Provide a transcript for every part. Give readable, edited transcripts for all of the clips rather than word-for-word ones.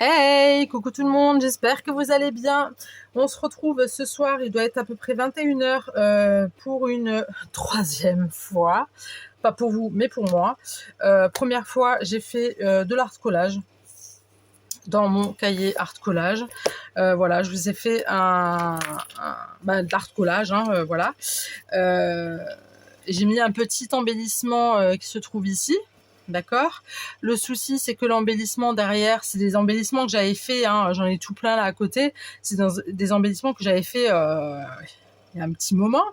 Hey, coucou tout le monde, j'espère que vous allez bien. On se retrouve ce soir, il doit être à peu près 21 h pour une troisième fois. Pas pour vous, mais pour moi. Première fois, j'ai fait de l'art collage dans mon cahier art collage. Voilà, je vous ai fait de l'art collage, voilà. J'ai mis un petit embellissement qui se trouve ici. D'accord. Le souci, c'est que l'embellissement derrière, c'est des embellissements que j'avais fait. J'en ai tout plein là à côté. C'est des embellissements que j'avais fait il y a un petit moment.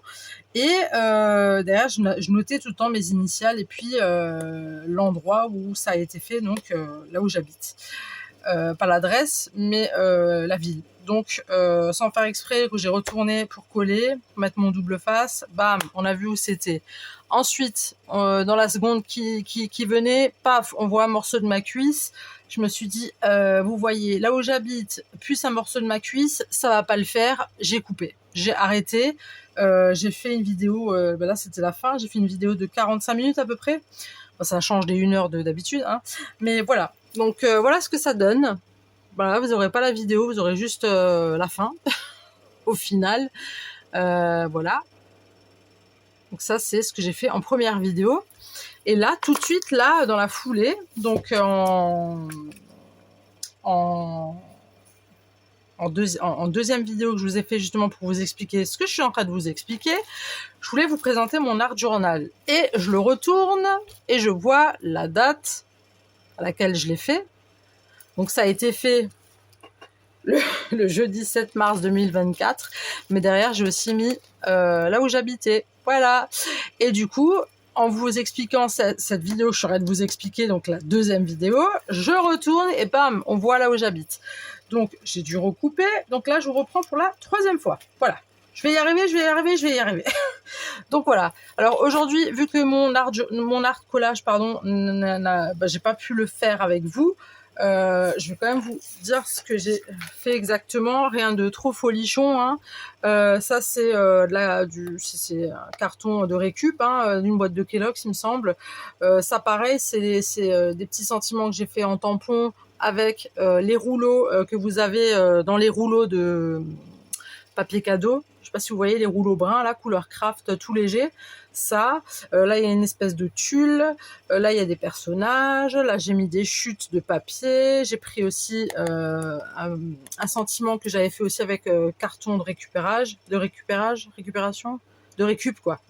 Et derrière, je notais tout le temps mes initiales et puis l'endroit où ça a été fait, donc là où j'habite. Pas l'adresse, mais la ville. Donc, sans faire exprès, j'ai retourné pour coller, mettre mon double face. Bam, on a vu où c'était. Ensuite, dans la seconde qui venait, paf, on voit un morceau de ma cuisse. Je me suis dit, vous voyez, là où j'habite, plus un morceau de ma cuisse, ça va pas le faire. J'ai coupé, j'ai arrêté. J'ai fait une vidéo, là c'était la fin, j'ai fait une vidéo de 45 minutes à peu près. Bon, ça change des 1 heure d'habitude, mais voilà. Donc voilà ce que ça donne. Voilà, vous n'aurez pas la vidéo, vous aurez juste la fin au final. Voilà. Donc ça, c'est ce que j'ai fait en première vidéo. Et là, tout de suite, là, dans la foulée, donc en deuxième vidéo que je vous ai fait justement pour vous expliquer ce que je suis en train de vous expliquer, je voulais vous présenter mon art journal. Et je le retourne et je vois la date à laquelle je l'ai fait. Donc ça a été fait le jeudi 7 mars 2024. Mais derrière, j'ai aussi mis là où j'habitais. Voilà. Et du coup, en vous expliquant cette vidéo, je serais de vous expliquer donc la deuxième vidéo, je retourne et bam, on voit là où j'habite. Donc j'ai dû recouper. Donc là, je vous reprends pour la troisième fois. Voilà. Je vais y arriver. Donc voilà. Alors aujourd'hui, vu que mon art collage, j'ai pas pu le faire avec vous, je vais quand même vous dire ce que j'ai fait exactement. Rien de trop folichon. Ça c'est c'est un carton de récup, d'une boîte de Kellogg's, il me semble. Ça pareil, c'est des petits sentiments que j'ai fait en tampon avec les rouleaux que vous avez dans les rouleaux de papier cadeau. Je sais pas si vous voyez les rouleaux bruns, là, couleur craft, tout léger. Ça, là, il y a une espèce de tulle. Là, il y a des personnages. Là, j'ai mis des chutes de papier. J'ai pris aussi un sentiment que j'avais fait aussi avec carton de récupération, de récup, quoi.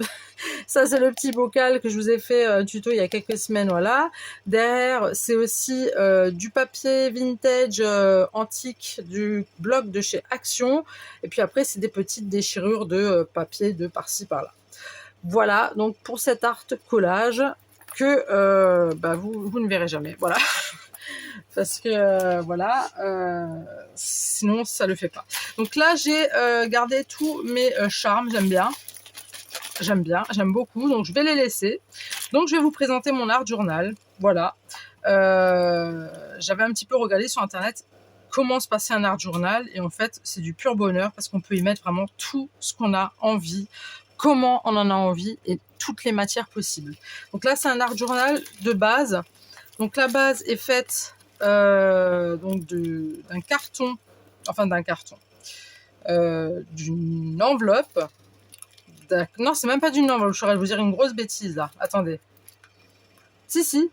Ça, c'est le petit bocal que je vous ai fait tuto il y a quelques semaines, voilà. Derrière, c'est aussi du papier vintage antique du blog de chez Action. Et puis après, c'est des petites déchirures de papier de par-ci, par-là. Voilà, donc pour cet art collage que vous ne verrez jamais, voilà. Parce que sinon ça le fait pas. Donc là, j'ai gardé tous mes charmes, j'aime beaucoup, donc je vais les laisser. Donc je vais vous présenter mon art journal, voilà. J'avais un petit peu regardé sur internet comment se passait un art journal, et en fait c'est du pur bonheur parce qu'on peut y mettre vraiment tout ce qu'on a envie, comment on en a envie et toutes les matières possibles. Donc là c'est un art journal de base, donc la base est faite d'un carton, d'une enveloppe. Non, c'est même pas d'une enveloppe, je saurais vous dire une grosse bêtise là. Attendez. Si.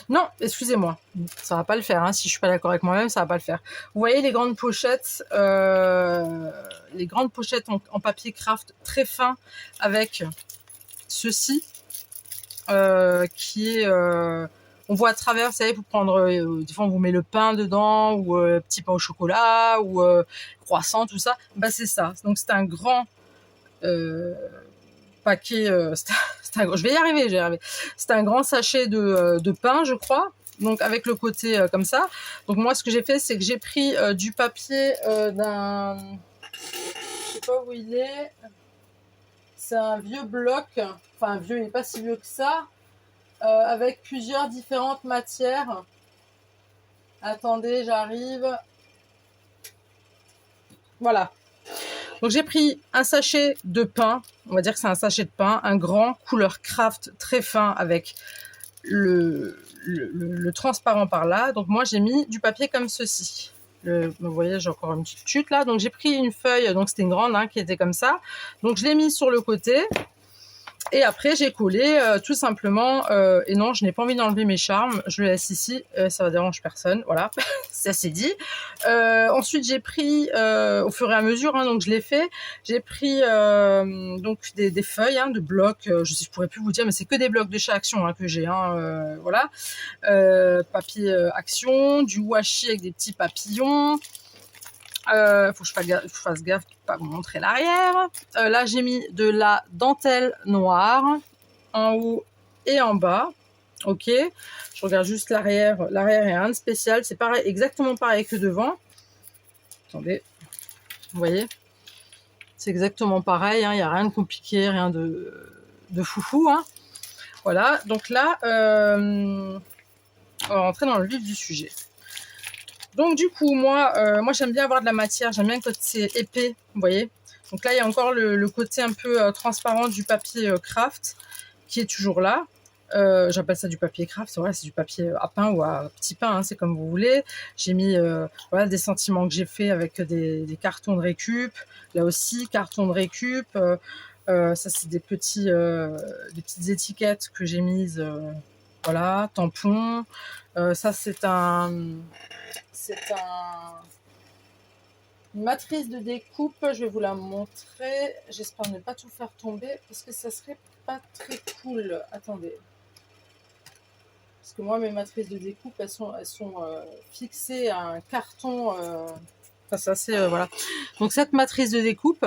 Non, excusez-moi. Ça va pas le faire, si je suis pas d'accord avec moi-même, ça va pas le faire. Vous voyez les grandes pochettes en papier craft très fin avec ceci qui est... on voit à travers, vous savez, pour prendre... des fois, on vous met le pain dedans ou petit pain au chocolat ou croissant, tout ça. Bah, c'est ça. Donc, c'est un grand... paquet, je vais y arriver. C'est un grand sachet de pain, je crois. Donc avec le côté comme ça. Donc moi, ce que j'ai fait, c'est que j'ai pris du papier d'un, je sais pas où il est. C'est un vieux bloc. Enfin vieux, il n'est pas si vieux que ça. Avec plusieurs différentes matières. Attendez, j'arrive. Voilà. Donc j'ai pris un sachet de pain, on va dire que c'est un sachet de pain, un grand, couleur craft, très fin, avec le transparent par là. Donc moi j'ai mis du papier comme ceci. Vous voyez, j'ai encore une petite chute là. Donc j'ai pris une feuille, donc c'était une grande hein, qui était comme ça. Donc je l'ai mis sur le côté. Et après, j'ai collé tout simplement. Et non, je n'ai pas envie d'enlever mes charmes. Je le laisse ici. Ça va déranger personne. Voilà, ça c'est dit. Ensuite, j'ai pris, au fur et à mesure, hein, donc je l'ai fait. J'ai pris donc des feuilles hein, de blocs. Je pourrais plus vous dire, mais c'est que des blocs de chez Action hein, que j'ai. Hein, voilà, papier Action, du washi avec des petits papillons. Faut que je fasse gaffe de pas vous montrer l'arrière. Là, j'ai mis de la dentelle noire en haut et en bas. Ok. Je regarde juste l'arrière. L'arrière est rien de spécial. C'est pareil, exactement pareil que devant. Attendez. Vous voyez? C'est exactement pareil. Il n'y a rien de compliqué, rien de foufou. Hein. Voilà. Donc là, on va rentrer dans le vif du sujet. Donc du coup, moi j'aime bien avoir de la matière, j'aime bien quand c'est épais, vous voyez. Donc là, il y a encore le côté un peu transparent du papier craft qui est toujours là. J'appelle ça du papier craft, voilà, c'est du papier à pain ou à petit pain, hein, c'est comme vous voulez. J'ai mis voilà, des sentiments que j'ai fait avec des cartons de récup. Là aussi, cartons de récup. Ça, c'est des petites étiquettes que j'ai mises. Voilà, tampons. Ça, c'est une matrice de découpe. Je vais vous la montrer. J'espère ne pas tout faire tomber parce que ça serait pas très cool. Attendez. Parce que moi, mes matrices de découpe, elles sont fixées à un carton. Enfin, c'est assez... voilà. Donc, cette matrice de découpe,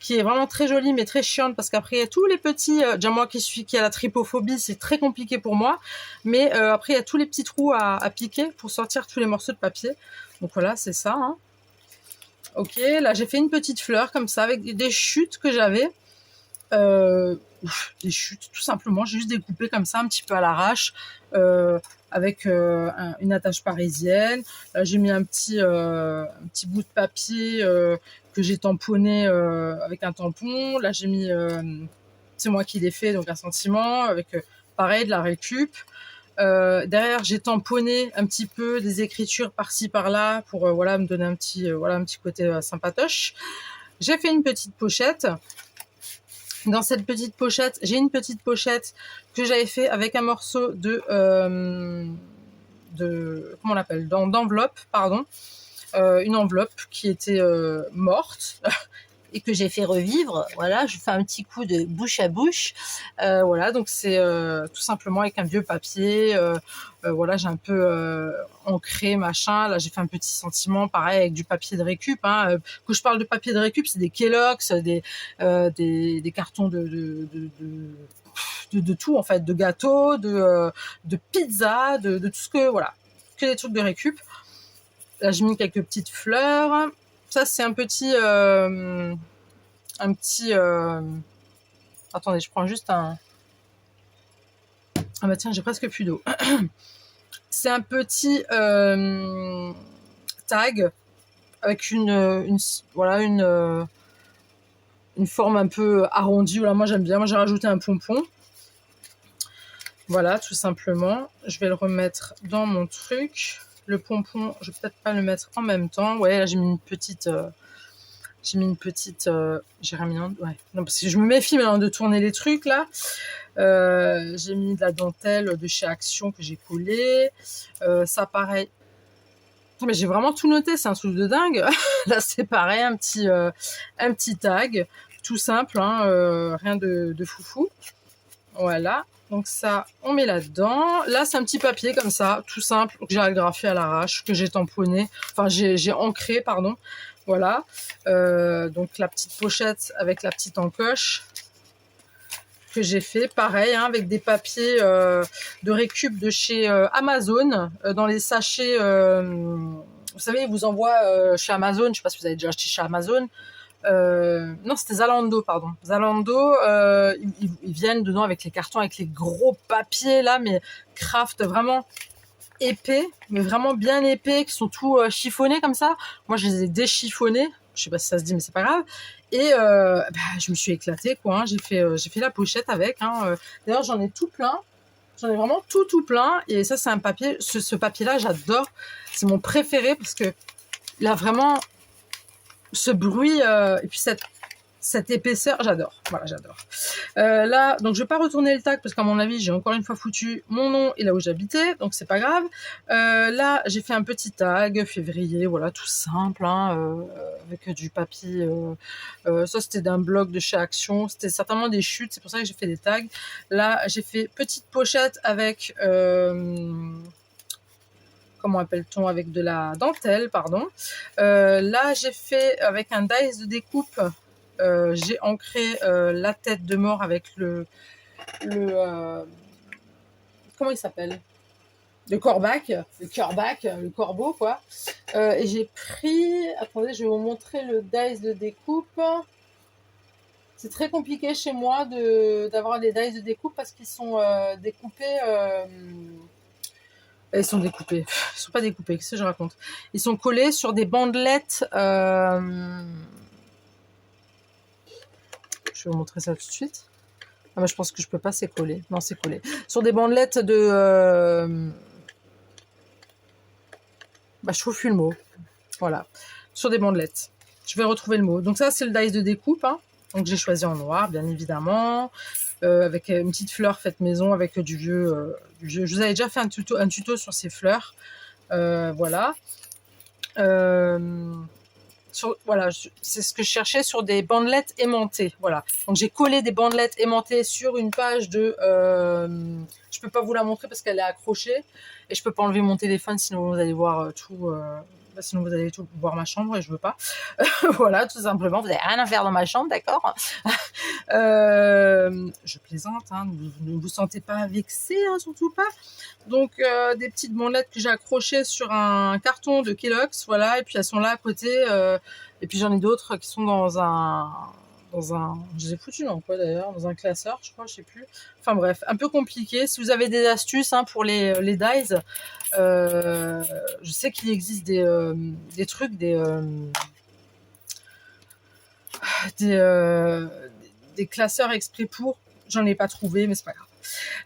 qui est vraiment très jolie mais très chiante parce qu'après il y a tous les petits, déjà moi qui a la trypophobie, c'est très compliqué pour moi, mais après il y a tous les petits trous à piquer pour sortir tous les morceaux de papier. Donc voilà, c'est ça. Hein. Ok, là j'ai fait une petite fleur comme ça avec des chutes que j'avais. Des chutes tout simplement, j'ai juste découpé comme ça un petit peu à l'arrache avec une attache parisienne. Là j'ai mis un petit bout de papier que j'ai tamponné avec un tampon. Là j'ai mis, c'est moi qui l'ai fait, donc un sentiment avec pareil de la récup. Derrière j'ai tamponné un petit peu des écritures par-ci par-là pour voilà me donner un petit côté sympatoche. J'ai fait une petite pochette. Dans cette petite pochette, j'ai une petite pochette que j'avais fait avec un morceau de comment on l'appelle, d'enveloppe, pardon, une enveloppe qui était morte et que j'ai fait revivre. Voilà, je fais un petit coup de bouche à bouche. Voilà, donc c'est tout simplement avec un vieux papier. Voilà, j'ai un peu ancré, machin. Là, j'ai fait un petit sentiment, pareil, avec du papier de récup. Hein. Quand je parle de papier de récup, c'est des Kellogg's, des cartons de tout, en fait, de gâteaux, de pizza, de tout ce que, voilà, que des trucs de récup. Là, j'ai mis quelques petites fleurs. Ça, c'est un petit... Attendez, je prends juste un... Ah bah tiens, j'ai presque plus d'eau. C'est un petit tag avec une forme un peu arrondie. Voilà, moi, j'aime bien. Moi, j'ai rajouté un pompon. Voilà, tout simplement. Je vais le remettre dans mon truc. Le pompon, je vais peut-être pas le mettre en même temps. Ouais, là, j'ai mis une petite... j'ai remis ouais. Non, parce que je me méfie maintenant de tourner les trucs, là. J'ai mis de la dentelle de chez Action que j'ai collé. Ça, pareil. Mais j'ai vraiment tout noté, c'est un truc de dingue. Là, c'est pareil, un petit tag. Tout simple, hein, rien de foufou. Voilà. Donc ça, on met là-dedans. Là, c'est un petit papier comme ça, tout simple, que j'ai agrafé à l'arrache, que j'ai tamponné. Enfin, j'ai ancré, pardon. Voilà. Donc la petite pochette avec la petite encoche que j'ai fait. Pareil, hein, avec des papiers de récup de chez Amazon. Dans les sachets, vous savez, ils vous envoient chez Amazon. Je ne sais pas si vous avez déjà acheté chez Amazon. Non, c'était Zalando, pardon. Zalando, ils viennent dedans avec les cartons, avec les gros papiers là, mais craft vraiment épais, mais vraiment bien épais, qui sont tout chiffonnés comme ça. Moi, je les ai déchiffonnés. Je sais pas si ça se dit, mais c'est pas grave. Et je me suis éclatée, quoi. Hein. J'ai fait la pochette avec. Hein. D'ailleurs, j'en ai tout plein. J'en ai vraiment tout plein. Et ça, c'est un papier. Ce papier-là, j'adore. C'est mon préféré parce que il a vraiment ce bruit et puis cette épaisseur, j'adore. Voilà, j'adore. Là, donc je vais pas retourner le tag parce qu'à mon avis, j'ai encore une fois foutu mon nom et là où j'habitais, donc c'est pas grave. Là, j'ai fait un petit tag février, voilà, tout simple, hein, avec du papier. Ça, c'était d'un blog de chez Action. C'était certainement des chutes, c'est pour ça que j'ai fait des tags. Là, j'ai fait petite pochette avec comment appelle-t-on, avec de la dentelle, pardon. Là, j'ai fait avec un dice de découpe. J'ai ancré la tête de mort avec le comment il s'appelle, le corbac, le corbeau quoi. Et j'ai pris, attendez, je vais vous montrer le dice de découpe. C'est très compliqué chez moi d'avoir les dice de découpe parce qu'ils sont découpés. Ils sont découpés. Ils sont pas découpés, qu'est-ce que je raconte? Ils sont collés sur des bandelettes. Je vais vous montrer ça tout de suite. Ah, mais je pense que je peux pas, c'est collé. Non, c'est collé. Sur des bandelettes de... je trouve plus le mot. Voilà. Sur des bandelettes. Je vais retrouver le mot. Donc ça, c'est le dice de découpe. Hein. Donc j'ai choisi en noir, bien évidemment. Avec une petite fleur faite maison, avec du vieux... Je vous avais déjà fait un tuto sur ces fleurs. Voilà. Voilà, c'est ce que je cherchais sur des bandelettes aimantées. Voilà. Donc j'ai collé des bandelettes aimantées sur une page de... je peux pas vous la montrer parce qu'elle est accrochée et je peux pas enlever mon téléphone sinon vous allez voir tout... sinon vous allez tout voir ma chambre et je veux pas. Voilà, tout simplement. Vous avez rien à faire dans ma chambre, d'accord? Je plaisante, hein, ne vous sentez pas vexé, hein, surtout pas. Donc des petites bandelettes que j'ai accrochées sur un carton de Kellogg's, voilà, et puis elles sont là à côté. Et puis j'en ai d'autres qui sont dans un, je les ai foutues dans quoi d'ailleurs, dans un classeur, je crois, je sais plus. Enfin bref, un peu compliqué. Si vous avez des astuces hein, pour les dies, je sais qu'il existe des trucs, des classeurs exprès pour. J'en ai pas trouvé, mais c'est pas grave.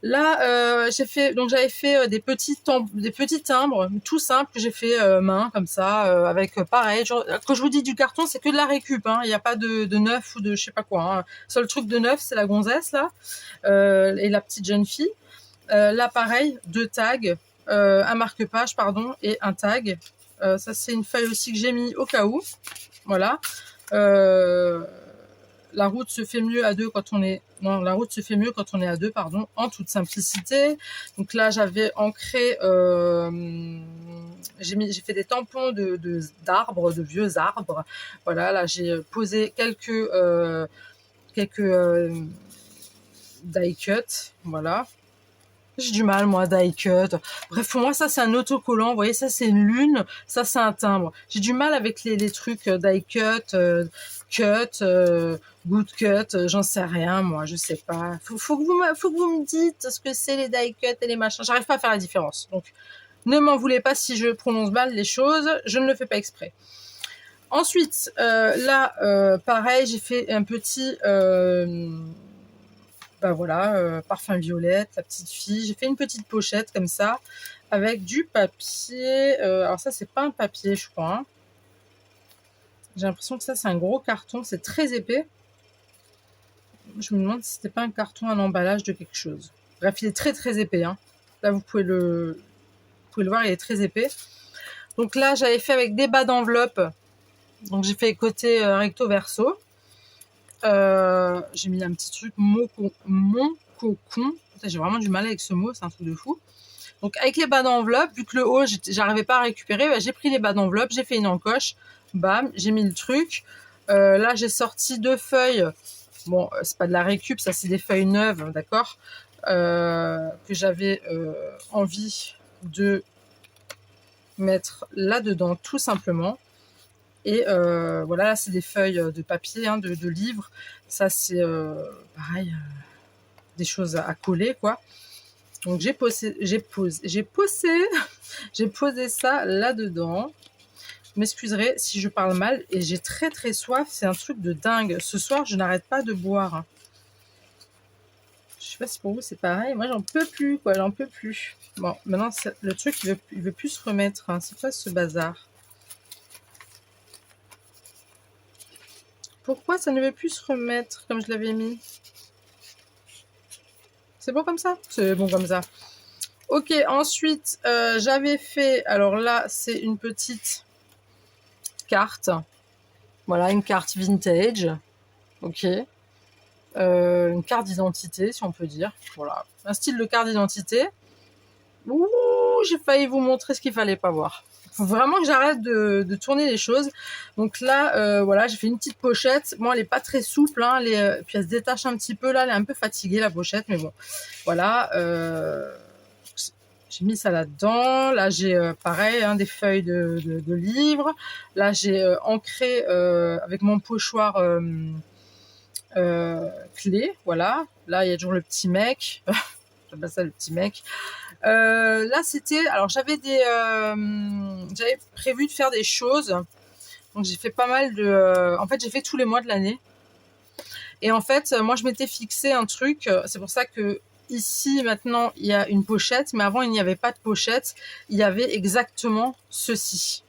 Là, j'avais fait des petits timbres, tout simples que j'ai fait main comme ça, avec pareil. Genre, quand je vous dis du carton, c'est que de la récup. Hein. Il n'y a pas de neuf ou de je sais pas quoi. Hein. Seul truc de neuf, c'est la gonzesse là et la petite jeune fille. Là, pareil, 2 tags, un marque-page pardon et un tag. Ça c'est une feuille aussi que j'ai mis au cas où. Voilà. La route se fait mieux à deux quand on est... Non, la route se fait mieux quand on est à deux, pardon, en toute simplicité. Donc là, j'avais ancré... j'ai fait des tampons d'arbres, de vieux arbres. Voilà, là, j'ai posé quelques die cut. Voilà. J'ai du mal, moi, die cut. Bref, pour moi, ça, c'est un autocollant. Vous voyez, ça, c'est une lune. Ça, c'est un timbre. J'ai du mal avec les trucs die cut, good cut, j'en sais rien, moi, je sais pas. Faut que vous me dites ce que c'est les die cut et les machins. J'arrive pas à faire la différence. Donc, ne m'en voulez pas si je prononce mal les choses. Je ne le fais pas exprès. Ensuite, là, pareil, j'ai fait un petit... voilà, parfum violette, la petite fille. J'ai fait une petite pochette comme ça, avec du papier. Alors ça, c'est pas un papier, je crois. Hein. J'ai l'impression que ça, c'est un gros carton. C'est très épais. Je me demande si c'était pas un carton, un emballage de quelque chose. Bref, il est très très épais. Hein. Là, vous pouvez le voir, il est très épais. Donc là, j'avais fait avec des bas d'enveloppe. Donc j'ai fait côté recto verso. J'ai mis un petit truc mon cocon. J'ai vraiment du mal avec ce mot, c'est un truc de fou. Donc avec les bas d'enveloppe, vu que le haut j'arrivais pas à récupérer, j'ai pris les bas d'enveloppe, j'ai fait une encoche, bam, j'ai mis le truc. Là j'ai sorti 2 feuilles. Bon, c'est pas de la récup, ça c'est des feuilles neuves, d'accord, que j'avais envie de mettre là-dedans tout simplement. Et voilà, là, c'est des feuilles de papier, hein, de livres. Ça, c'est pareil, des choses à coller, quoi. Donc, j'ai posé ça là-dedans. Vous m'excuserez si je parle mal. Et j'ai très, très soif. C'est un truc de dingue. Ce soir, je n'arrête pas de boire. Je sais pas si pour vous c'est pareil. Moi, j'en peux plus, quoi. J'en peux plus. Bon, maintenant, le truc, il veut plus se remettre. Hein. C'est quoi ce bazar? Pourquoi ça ne veut plus se remettre comme je l'avais mis? C'est bon comme ça? C'est bon comme ça. Ok, ensuite, j'avais fait... Alors là, c'est une petite carte. Voilà, une carte vintage. Ok. Une carte d'identité, si on peut dire. Voilà, un style de carte d'identité. Ouh, j'ai failli vous montrer ce qu'il fallait pas voir. Faut vraiment que j'arrête de tourner les choses. Donc là, voilà, j'ai fait une petite pochette. Bon, elle est pas très souple, hein, puis elle se détache un petit peu. Là, elle est un peu fatiguée, la pochette, mais bon, voilà. J'ai mis ça là-dedans. Là, j'ai pareil, hein, des feuilles de livres. Là, j'ai ancré avec mon pochoir clé. Voilà. Là, il y a toujours le petit mec. J'appelle ça le petit mec. Là, c'était... Alors, j'avais prévu de faire des choses. Donc, j'ai fait pas mal de... En fait, j'ai fait tous les mois de l'année. Et en fait, moi, je m'étais fixé un truc. C'est pour ça que ici, maintenant, il y a une pochette. Mais avant, il n'y avait pas de pochette. Il y avait exactement ceci.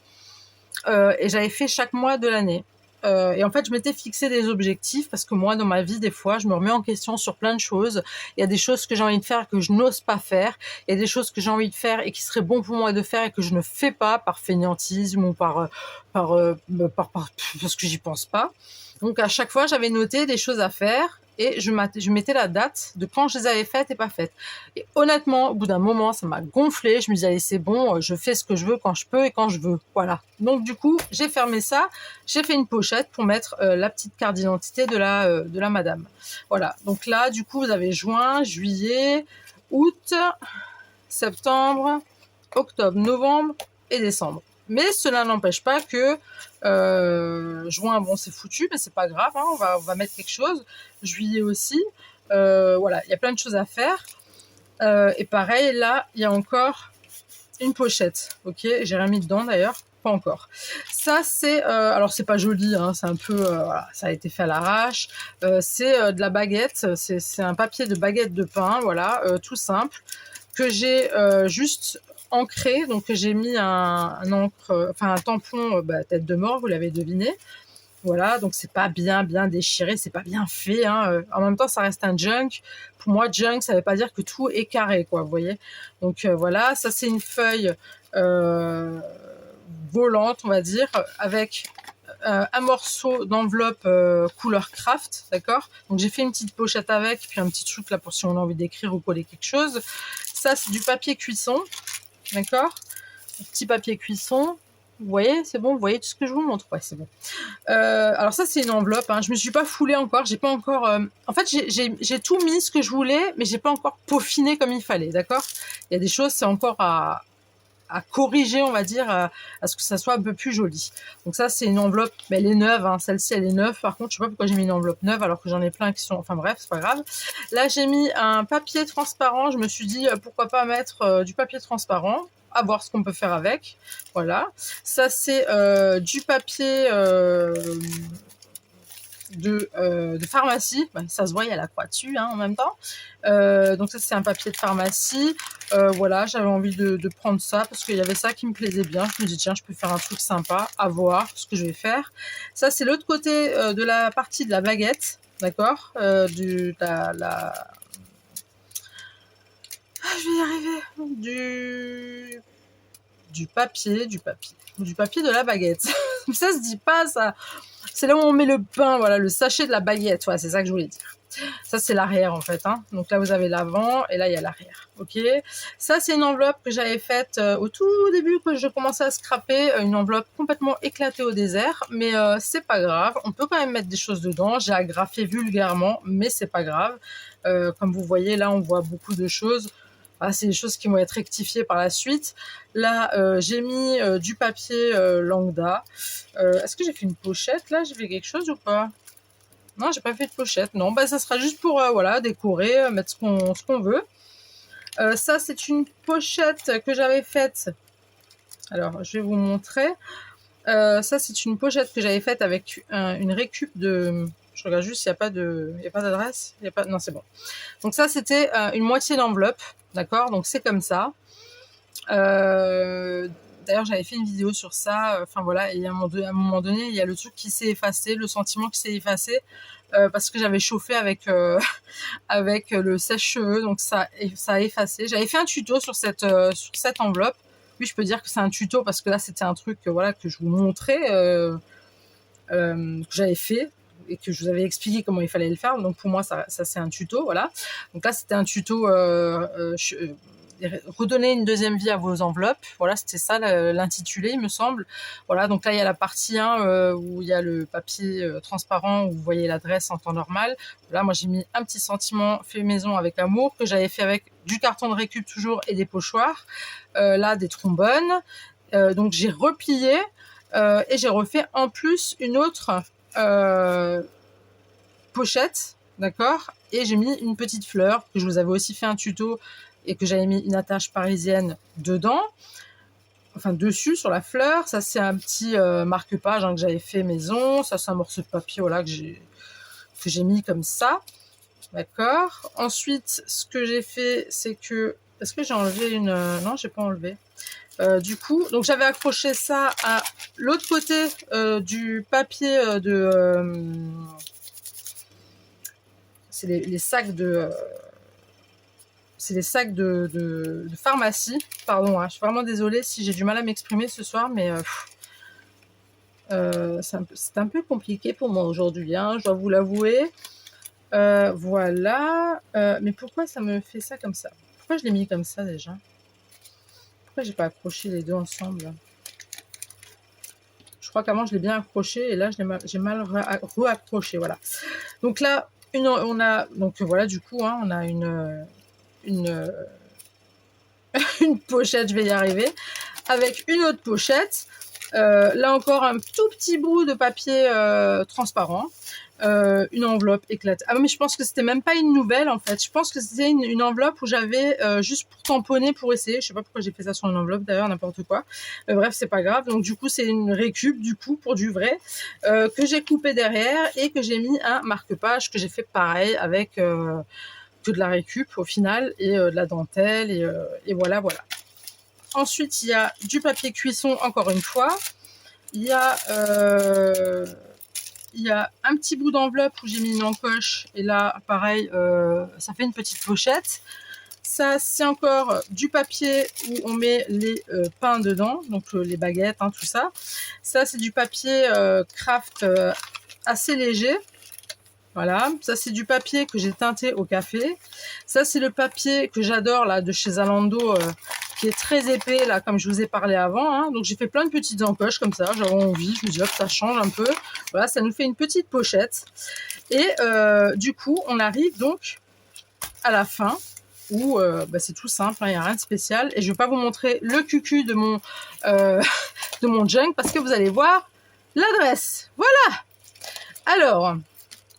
Et j'avais fait chaque mois de l'année. Et en fait, je m'étais fixé des objectifs parce que moi, dans ma vie, des fois, je me remets en question sur plein de choses. Il y a des choses que j'ai envie de faire que je n'ose pas faire. Il y a des choses que j'ai envie de faire et qui seraient bon pour moi de faire et que je ne fais pas par fainéantisme ou parce que j'y pense pas. Donc, à chaque fois, j'avais noté des choses à faire et je mettais la date de quand je les avais faites et pas faites. Et honnêtement, au bout d'un moment, ça m'a gonflé. Je me disais, allez, c'est bon, je fais ce que je veux quand je peux et quand je veux. Voilà. Donc, du coup, j'ai fermé ça. J'ai fait une pochette pour mettre la petite carte d'identité de la madame. Voilà. Donc là, du coup, vous avez juin, juillet, août, septembre, octobre, novembre et décembre. Mais cela n'empêche pas que juin, bon, c'est foutu, mais c'est pas grave, hein, on va mettre quelque chose. Juillet aussi. Voilà, il y a plein de choses à faire. Et pareil, là, il y a encore une pochette. Ok, j'ai rien mis dedans d'ailleurs. Pas encore. Ça, c'est... alors, c'est pas joli, hein, c'est un peu... voilà, ça a été fait à l'arrache. C'est de la baguette. C'est un papier de baguette de pain, voilà, tout simple, que j'ai juste ancré. Donc, j'ai mis un tampon tête de mort, vous l'avez deviné. Voilà, donc c'est pas bien déchiré, c'est pas bien fait. Hein. En même temps, ça reste un junk. Pour moi, junk, ça veut pas dire que tout est carré, quoi, vous voyez. Donc voilà, ça c'est une feuille volante, on va dire, avec un morceau d'enveloppe couleur craft, d'accord. Donc j'ai fait une petite pochette avec, puis un petit truc là pour si on a envie d'écrire ou coller quelque chose. Ça c'est du papier cuisson, d'accord. Petit papier cuisson. Vous voyez, c'est bon, vous voyez tout ce que je vous montre. Ouais, c'est bon. Alors ça, c'est une enveloppe. Hein. Je me suis pas foulée encore. J'ai pas encore. En fait, j'ai tout mis ce que je voulais, mais j'ai pas encore peaufiné comme il fallait. D'accord. Il y a des choses, c'est encore à corriger, on va dire, à ce que ça soit un peu plus joli. Donc ça, c'est une enveloppe. Mais elle est neuve. Hein. Celle-ci, elle est neuve. Par contre, je sais pas pourquoi j'ai mis une enveloppe neuve alors que j'en ai plein qui sont. Enfin bref, c'est pas grave. Là, j'ai mis un papier transparent. Je me suis dit pourquoi pas mettre du papier transparent. À voir ce qu'on peut faire avec. Voilà. Ça, c'est du papier de pharmacie. Ben, ça se voit, il y a la croix dessus hein, en même temps. Donc ça, c'est un papier de pharmacie. Voilà, j'avais envie de prendre ça parce qu'il y avait ça qui me plaisait bien. Je me dis, tiens, je peux faire un truc sympa. À voir ce que je vais faire. Ça, c'est l'autre côté de la partie de la baguette. D'accord je vais y arriver. Du papier de la baguette. Ça se dit pas, ça. C'est là où on met le pain, voilà, le sachet de la baguette. Ouais, c'est ça que je voulais dire. Ça, c'est l'arrière, en fait. Hein. Donc là, vous avez l'avant et là, il y a l'arrière. Ok. Ça, c'est une enveloppe que j'avais faite au tout début quand je commençais à scraper. Une enveloppe complètement éclatée au désert. Mais c'est pas grave. On peut quand même mettre des choses dedans. J'ai agrafé vulgairement, mais c'est pas grave. Comme vous voyez, là, on voit beaucoup de choses. Ah, c'est des choses qui vont être rectifiées par la suite. Là, j'ai mis du papier lambda. Est-ce que j'ai fait une pochette là? J'ai fait quelque chose ou pas? Non, j'ai pas fait de pochette. Non, bah ça sera juste pour voilà, décorer, mettre ce qu'on veut. Ça, c'est une pochette que j'avais faite. Alors, je vais vous montrer. Ça, c'est une pochette que j'avais faite avec une récup de... Je regarde juste s'il n'y a pas d'adresse. Il y a pas, non, c'est bon. Donc ça, c'était une moitié d'enveloppe, d'accord? Donc c'est comme ça. D'ailleurs, j'avais fait une vidéo sur ça. Enfin voilà, et à un moment donné, il y a le truc qui s'est effacé, le sentiment qui s'est effacé parce que j'avais chauffé avec avec le sèche-cheveux, donc ça a effacé. J'avais fait un tuto sur cette enveloppe. Oui, je peux dire que c'est un tuto parce que là, c'était un truc voilà que je vous montrais, que j'avais fait et que je vous avais expliqué comment il fallait le faire. Donc pour moi, ça c'est un tuto, voilà. Donc là, c'était un tuto redonner une deuxième vie à vos enveloppes. Voilà, c'était ça l'intitulé, il me semble. Voilà, donc là, il y a la partie 1 où il y a le papier transparent où vous voyez l'adresse en temps normal. Là, moi, j'ai mis un petit sentiment fait maison avec amour que j'avais fait avec du carton de récup toujours et des pochoirs. Là, des trombones. Donc, j'ai replié et j'ai refait en plus une autre pochette, d'accord, et j'ai mis une petite fleur que je vous avais aussi fait un tuto et que j'avais mis une attache parisienne dedans, enfin dessus sur la fleur. Ça c'est un petit marque-page que j'avais fait maison. Ça c'est un morceau de papier voilà que j'ai mis comme ça, d'accord. Ensuite ce que j'ai fait c'est que est-ce que j'ai enlevé une non, j'ai pas enlevé. Du coup, donc j'avais accroché ça à l'autre côté du papier c'est les sacs de c'est les sacs de pharmacie. Pardon, hein, je suis vraiment désolée si j'ai du mal à m'exprimer ce soir, mais c'est un peu compliqué pour moi aujourd'hui, hein, je dois vous l'avouer. Voilà. Mais pourquoi ça me fait ça comme ça? Pourquoi je l'ai mis comme ça déjà? Pourquoi j'ai pas accroché les deux ensemble? Je crois qu'avant je l'ai bien accroché et là j'ai mal re-accroché. Voilà. Donc là, on a donc voilà du coup hein, on a une une pochette, je vais y arriver, avec une autre pochette. Là encore un tout petit bout de papier transparent. Une enveloppe éclatée. Ah mais je pense que c'était même pas une nouvelle en fait. Je pense que c'était une enveloppe où j'avais juste pour tamponner, pour essayer. Je sais pas pourquoi j'ai fait ça sur une enveloppe d'ailleurs, n'importe quoi. Bref, c'est pas grave. Donc du coup, c'est une récup du coup pour du vrai que j'ai coupé derrière et que j'ai mis un marque-page que j'ai fait pareil avec que de la récup au final et de la dentelle et voilà. Ensuite, il y a du papier cuisson encore une fois. Il y a un petit bout d'enveloppe où j'ai mis une encoche et là pareil ça fait une petite pochette. Ça c'est encore du papier où on met les pains dedans, donc les baguettes hein, tout ça. Ça c'est du papier craft assez léger. Voilà, ça c'est du papier que j'ai teinté au café. Ça c'est le papier que j'adore là de chez Zalando qui est très épais là comme je vous ai parlé avant hein. Donc j'ai fait plein de petites encoches comme ça, j'avais envie, je me dis hop ça change un peu. Voilà, ça nous fait une petite pochette. Et du coup on arrive donc à la fin où c'est tout simple, il n'y a rien de spécial. Et je ne vais pas vous montrer le cucu de mon de mon junk parce que vous allez voir l'adresse. Voilà. Alors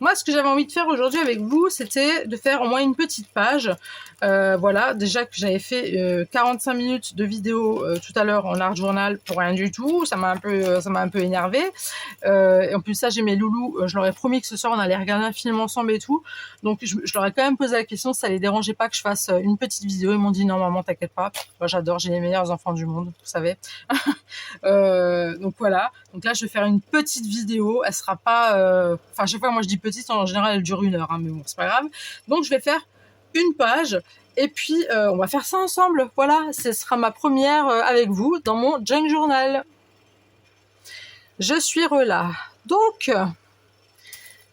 moi, ce que j'avais envie de faire aujourd'hui avec vous, c'était de faire au moins une petite page. Voilà, déjà que j'avais fait 45 minutes de vidéo tout à l'heure en art journal pour rien du tout. Ça m'a un peu énervé. Et en plus ça, j'ai mes loulous. Je leur ai promis que ce soir on allait regarder un film ensemble et tout. Donc je leur ai quand même posé la question si ça les dérangeait pas que je fasse une petite vidéo. Ils m'ont dit non maman, t'inquiète pas. Moi j'adore, j'ai les meilleurs enfants du monde, vous savez. Donc voilà. Donc là je vais faire une petite vidéo. Elle sera pas. Enfin chaque fois moi je dis petite, en général elle dure 1 heure, hein, mais bon c'est pas grave. Donc je vais faire une page et puis on va faire ça ensemble. Voilà, ce sera ma première avec vous dans mon junk journal. Je suis là. Donc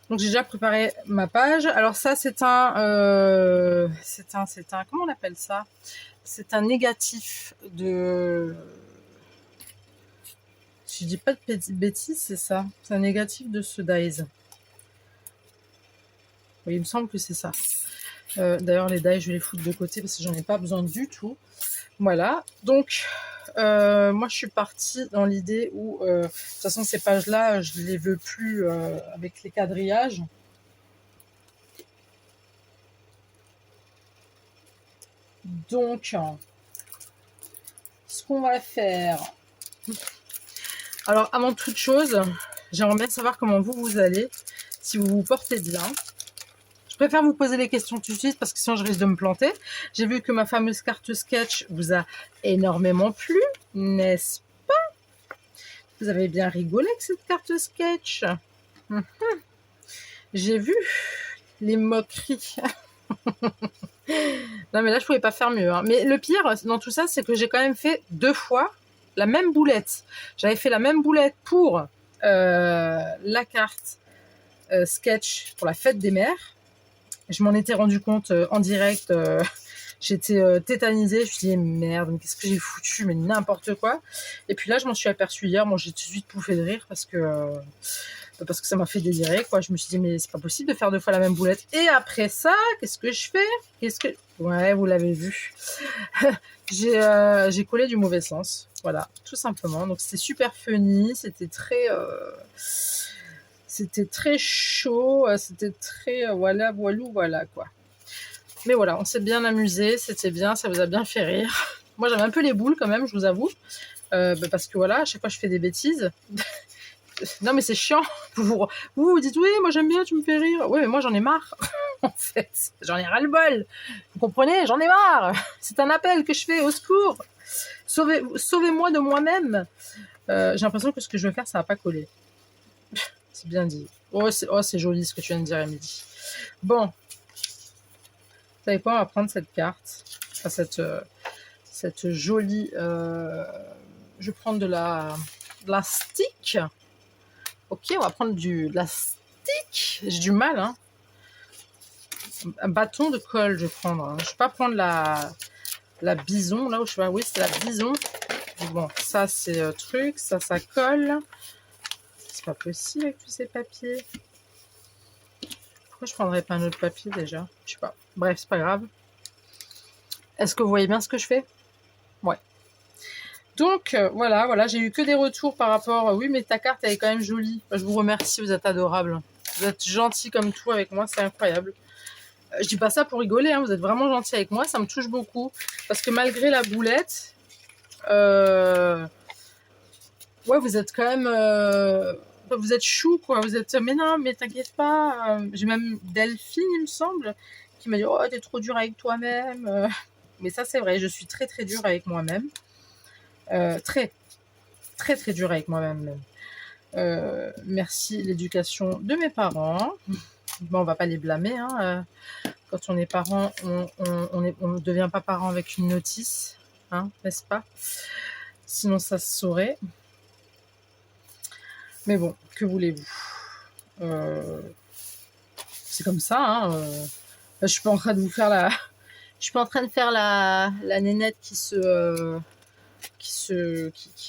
j'ai déjà préparé ma page. Alors ça c'est un comment on appelle ça? C'est un négatif de. Si je dis pas de bêtises, c'est ça. C'est un négatif de ce dies. Oui, il me semble que c'est ça. D'ailleurs, les dies, je vais les foutre de côté parce que j'en ai pas besoin du tout. Voilà. Donc, moi, je suis partie dans l'idée où, de toute façon, ces pages-là, je les veux plus avec les quadrillages. Donc, ce qu'on va faire. Alors, avant toute chose, j'aimerais bien savoir comment vous allez. si vous vous portez bien. Je préfère vous poser les questions tout de suite parce que sinon je risque de me planter. J'ai vu que ma fameuse carte sketch vous a énormément plu, n'est-ce pas? Vous avez bien rigolé avec cette carte sketch. J'ai vu les moqueries. Non mais là je pouvais pas faire mieux. Hein. Mais le pire dans tout ça, c'est que j'ai quand même fait 2 fois la même boulette. J'avais fait la même boulette pour la carte sketch pour la fête des mères. Je m'en étais rendu compte en direct. J'étais tétanisée. Je me suis dit merde, mais qu'est-ce que j'ai foutu, mais n'importe quoi. Et puis là, je m'en suis aperçue hier. Bon, j'ai tout de suite pouffé de rire parce que ça m'a fait délirer, quoi. Je me suis dit mais c'est pas possible de faire 2 fois la même boulette. Et après ça, qu'est-ce que je fais? Ouais, vous l'avez vu. J'ai collé du mauvais sens. Voilà, tout simplement. Donc c'était super funny. C'était très chaud, c'était très voilà, quoi. Mais voilà, on s'est bien amusé, c'était bien, ça vous a bien fait rire. Moi, j'avais un peu les boules quand même, je vous avoue, parce que voilà, à chaque fois je fais des bêtises. Non, mais c'est chiant. Vous dites oui, moi j'aime bien, tu me fais rire. Oui, mais moi j'en ai marre. En fait, j'en ai ras le bol. Vous comprenez? J'en ai marre. C'est un appel que je fais au secours. Sauvez-moi de moi-même. J'ai l'impression que ce que je veux faire, ça va pas coller. C'est bien dit. Oh, c'est joli ce que tu viens de dire, Émilie. Bon. Vous savez quoi, on va prendre cette carte. Enfin, cette jolie... je vais prendre de la stick. Ok, on va prendre de la stick. J'ai du mal, hein. Un bâton de colle, je vais prendre. Hein. Je vais pas prendre la bison, là où je sais pas. Oui, c'est la bison. Bon, ça, c'est truc. Ça colle. C'est pas possible avec tous ces papiers. Pourquoi je prendrais pas un autre papier déjà? Je sais pas. Bref, c'est pas grave. Est-ce que vous voyez bien ce que je fais? Ouais. Donc, voilà, j'ai eu que des retours par rapport... Oui, mais ta carte, elle est quand même jolie. Je vous remercie, vous êtes adorables. Vous êtes gentils comme tout avec moi, c'est incroyable. Je dis pas ça pour rigoler, hein, vous êtes vraiment gentils avec moi, ça me touche beaucoup. Parce que malgré la boulette... Ouais, vous êtes quand même... Vous êtes chou, quoi. Vous êtes... Mais non, mais t'inquiète pas. J'ai même Delphine, il me semble, qui m'a dit « Oh, t'es trop dur avec toi-même. » Mais ça, c'est vrai. Je suis très, très dure avec moi-même. Très, très, très dure avec moi-même. Merci l'éducation de mes parents. Bon, on va pas les blâmer. Hein. Quand on est parent, on ne devient pas parent avec une notice. Hein, n'est-ce pas? Sinon, ça se saurait. Mais bon, que voulez-vous? C'est comme ça. Hein, je suis pas en train de vous faire la... Je suis pas en train de faire la nénette qui est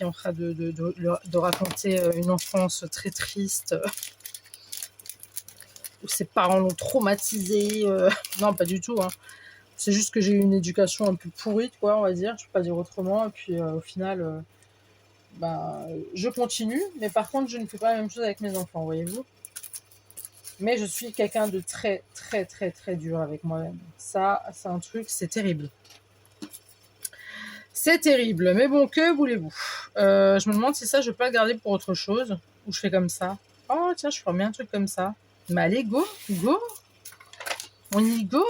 en train de raconter une enfance très triste où ses parents l'ont traumatisée. Non, pas du tout. Hein. C'est juste que j'ai eu une éducation un peu pourrie, quoi, on va dire. Je peux pas dire autrement. Et puis au final... je continue, mais par contre, je ne fais pas la même chose avec mes enfants, voyez-vous. Mais je suis quelqu'un de très, très, très, très dur avec moi-même. Ça, c'est un truc, c'est terrible. C'est terrible, mais bon, que voulez-vous? Je me demande si ça, je peux le garder pour autre chose, ou je fais comme ça. Oh, tiens, je ferais bien un truc comme ça. Mais allez, go. On y go.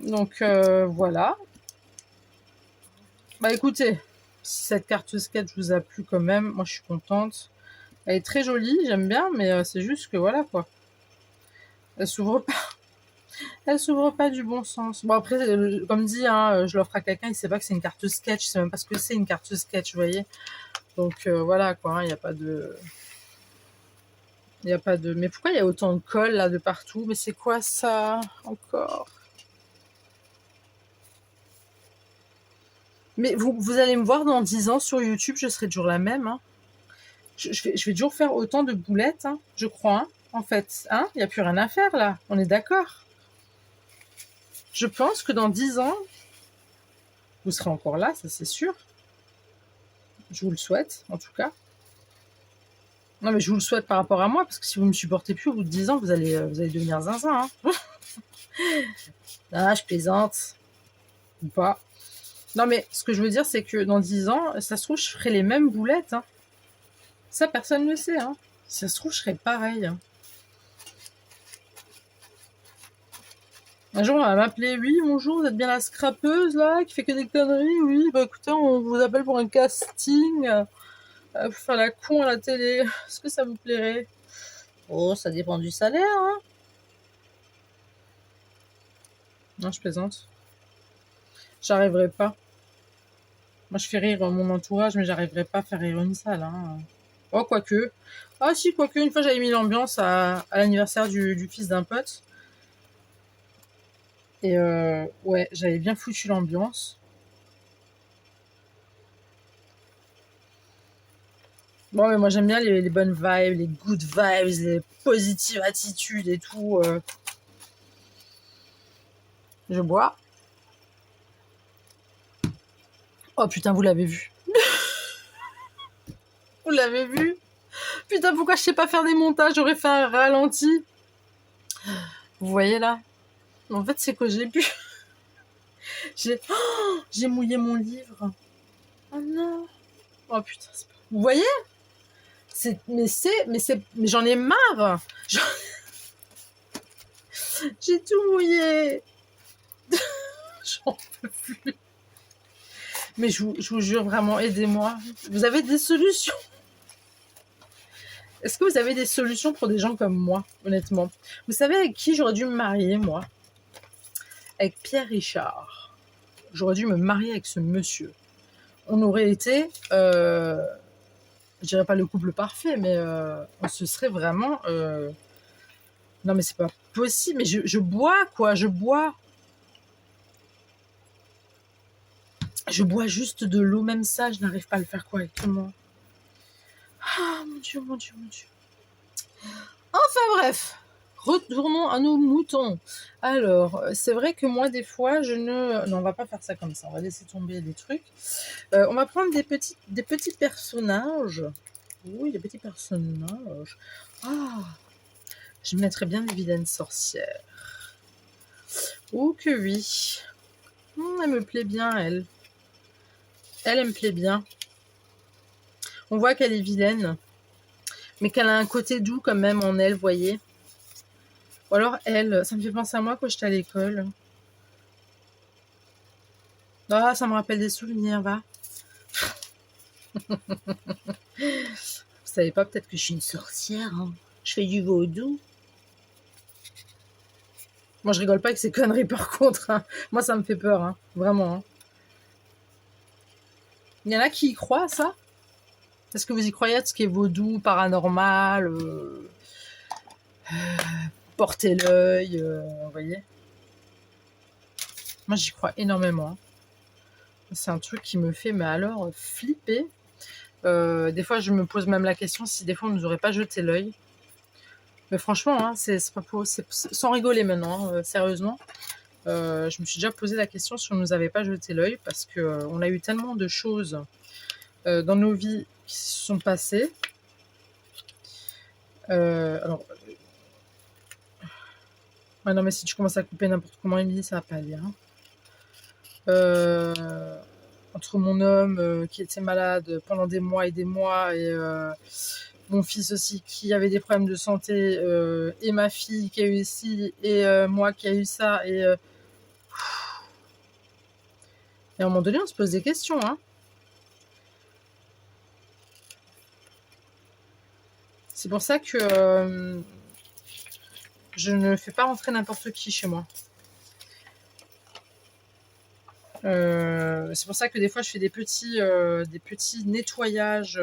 Donc, voilà. Bah écoutez, si cette carte sketch vous a plu quand même, moi je suis contente. Elle est très jolie, j'aime bien, mais c'est juste que voilà quoi. Elle s'ouvre pas du bon sens. Bon après, comme dit, hein, je l'offre à quelqu'un, il sait pas que c'est une carte sketch, il sait même pas ce que c'est une carte sketch, vous voyez. Donc voilà quoi, il n'y a pas de... Mais pourquoi il y a autant de colle là de partout? Mais c'est quoi ça encore? Mais vous allez me voir dans 10 ans sur YouTube, je serai toujours la même. Hein. Je vais toujours faire autant de boulettes, hein, je crois. Hein, en fait, hein, il n'y a plus rien à faire là. On est d'accord. Je pense que dans 10 ans, vous serez encore là, ça c'est sûr. Je vous le souhaite, en tout cas. Non, mais je vous le souhaite par rapport à moi, parce que si vous ne me supportez plus, au bout de 10 ans, vous allez devenir zinzin. Hein. Ah, je plaisante. Ou pas. Non, mais ce que je veux dire, c'est que dans 10 ans, ça se trouve, je ferai les mêmes boulettes. Hein. Ça, personne ne le sait. Hein. Si ça se trouve, je serais pareil. Hein. Un jour, on va m'appeler. Oui, bonjour, vous êtes bien la scrapeuse, là, qui fait que des conneries? Oui, bah écoutez, on vous appelle pour un casting. Pour faire la con à la télé. Est-ce que ça vous plairait? Oh, ça dépend du salaire, hein. Non, je plaisante. J'arriverai pas. Moi, je fais rire mon entourage, mais j'arriverai pas à faire rire une salle. Hein. Oh, quoique. Ah, si, quoique. Une fois, j'avais mis l'ambiance à l'anniversaire du fils d'un pote. Et ouais, j'avais bien foutu l'ambiance. Bon, mais moi, j'aime bien les bonnes vibes, les good vibes, les positives attitudes et tout. Je bois. Oh, putain, vous l'avez vu. Vous l'avez vu? Putain, pourquoi je sais pas faire des montages? J'aurais fait un ralenti. Vous voyez là? En fait, c'est que j'ai bu. J'ai mouillé mon livre. Oh non. Oh putain, c'est pas... Vous voyez? Mais j'en ai marre. J'ai tout mouillé. J'en peux plus. Mais je vous jure vraiment, aidez-moi. Vous avez des solutions? Est-ce que vous avez des solutions pour des gens comme moi, honnêtement? Vous savez avec qui j'aurais dû me marier, moi? Avec Pierre Richard. J'aurais dû me marier avec ce monsieur. On aurait été, je dirais pas le couple parfait, mais on se serait vraiment... Non, mais c'est pas possible. Mais je bois, quoi. Je bois. Je bois juste de l'eau, même ça, je n'arrive pas à le faire correctement. Ah, mon Dieu, mon Dieu, mon Dieu. Enfin bref, retournons à nos moutons. Alors, c'est vrai que moi, des fois, je ne... Non, on va pas faire ça comme ça, on va laisser tomber les trucs. On va prendre des petits personnages. Oui, des petits personnages. Ah, je mettrais bien une vilaine sorcière. Oh que oui. Elle me plaît bien, elle. Elle me plaît bien. On voit qu'elle est vilaine, mais qu'elle a un côté doux quand même en elle, vous voyez. Ou alors elle, ça me fait penser à moi quand j'étais à l'école. Ah, ça me rappelle des souvenirs, va. Vous savez pas, peut-être que je suis une sorcière. Hein. Je fais du vaudou. Moi, je rigole pas avec ces conneries, par contre. Hein. Moi, ça me fait peur, hein. Vraiment. Hein. Il y en a qui y croient à ça? Est-ce que vous y croyez à ce qui est vaudou, paranormal, porter l'œil, vous voyez? Moi, j'y crois énormément. C'est un truc qui me fait, mais alors, flipper. Des fois, je me pose même la question si des fois, on nous aurait pas jeté l'œil. Mais franchement, hein, c'est pas pour, c'est sans rigoler maintenant, hein, sérieusement. Je me suis déjà posé la question si on nous avait pas jeté l'œil parce que on a eu tellement de choses dans nos vies qui se sont passées. Alors, ouais, non, mais si tu commences à couper n'importe comment, Émilie, ça va pas aller. Hein. Entre mon homme qui était malade pendant des mois et mon fils aussi qui avait des problèmes de santé et ma fille qui a eu ci et moi qui a eu ça et à un moment donné on se pose des questions hein. C'est pour ça que je ne fais pas rentrer n'importe qui chez moi. C'est pour ça que des fois je fais des petits nettoyages.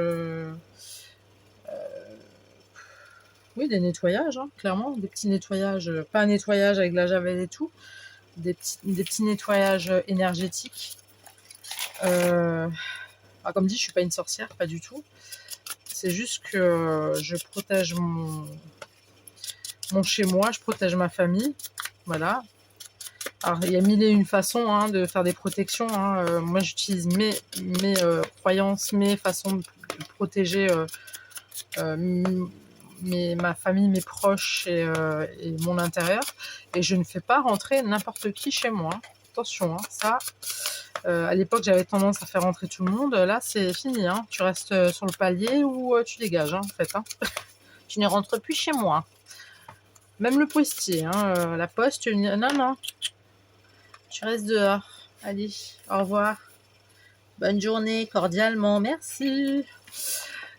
Oui, des nettoyages, hein, clairement. Des petits nettoyages, pas un nettoyage avec de la javel et tout. Des petits nettoyages énergétiques. Comme dit, je suis pas une sorcière, pas du tout. C'est juste que je protège mon chez moi, je protège ma famille. Voilà. Alors, il y a mille et une façons hein, de faire des protections. Hein. Moi, j'utilise mes croyances, mes façons de protéger ma famille, mes proches et mon intérieur. Et je ne fais pas rentrer n'importe qui chez moi. Attention, hein, ça, À l'époque, j'avais tendance à faire rentrer tout le monde. Là, c'est fini. Hein. Tu restes sur le palier ou tu dégages, hein, en fait. Hein. Tu n'y rentres plus chez moi. Même le postier, hein, la poste, non, non. Tu restes dehors. Allez, au revoir. Bonne journée, cordialement, merci.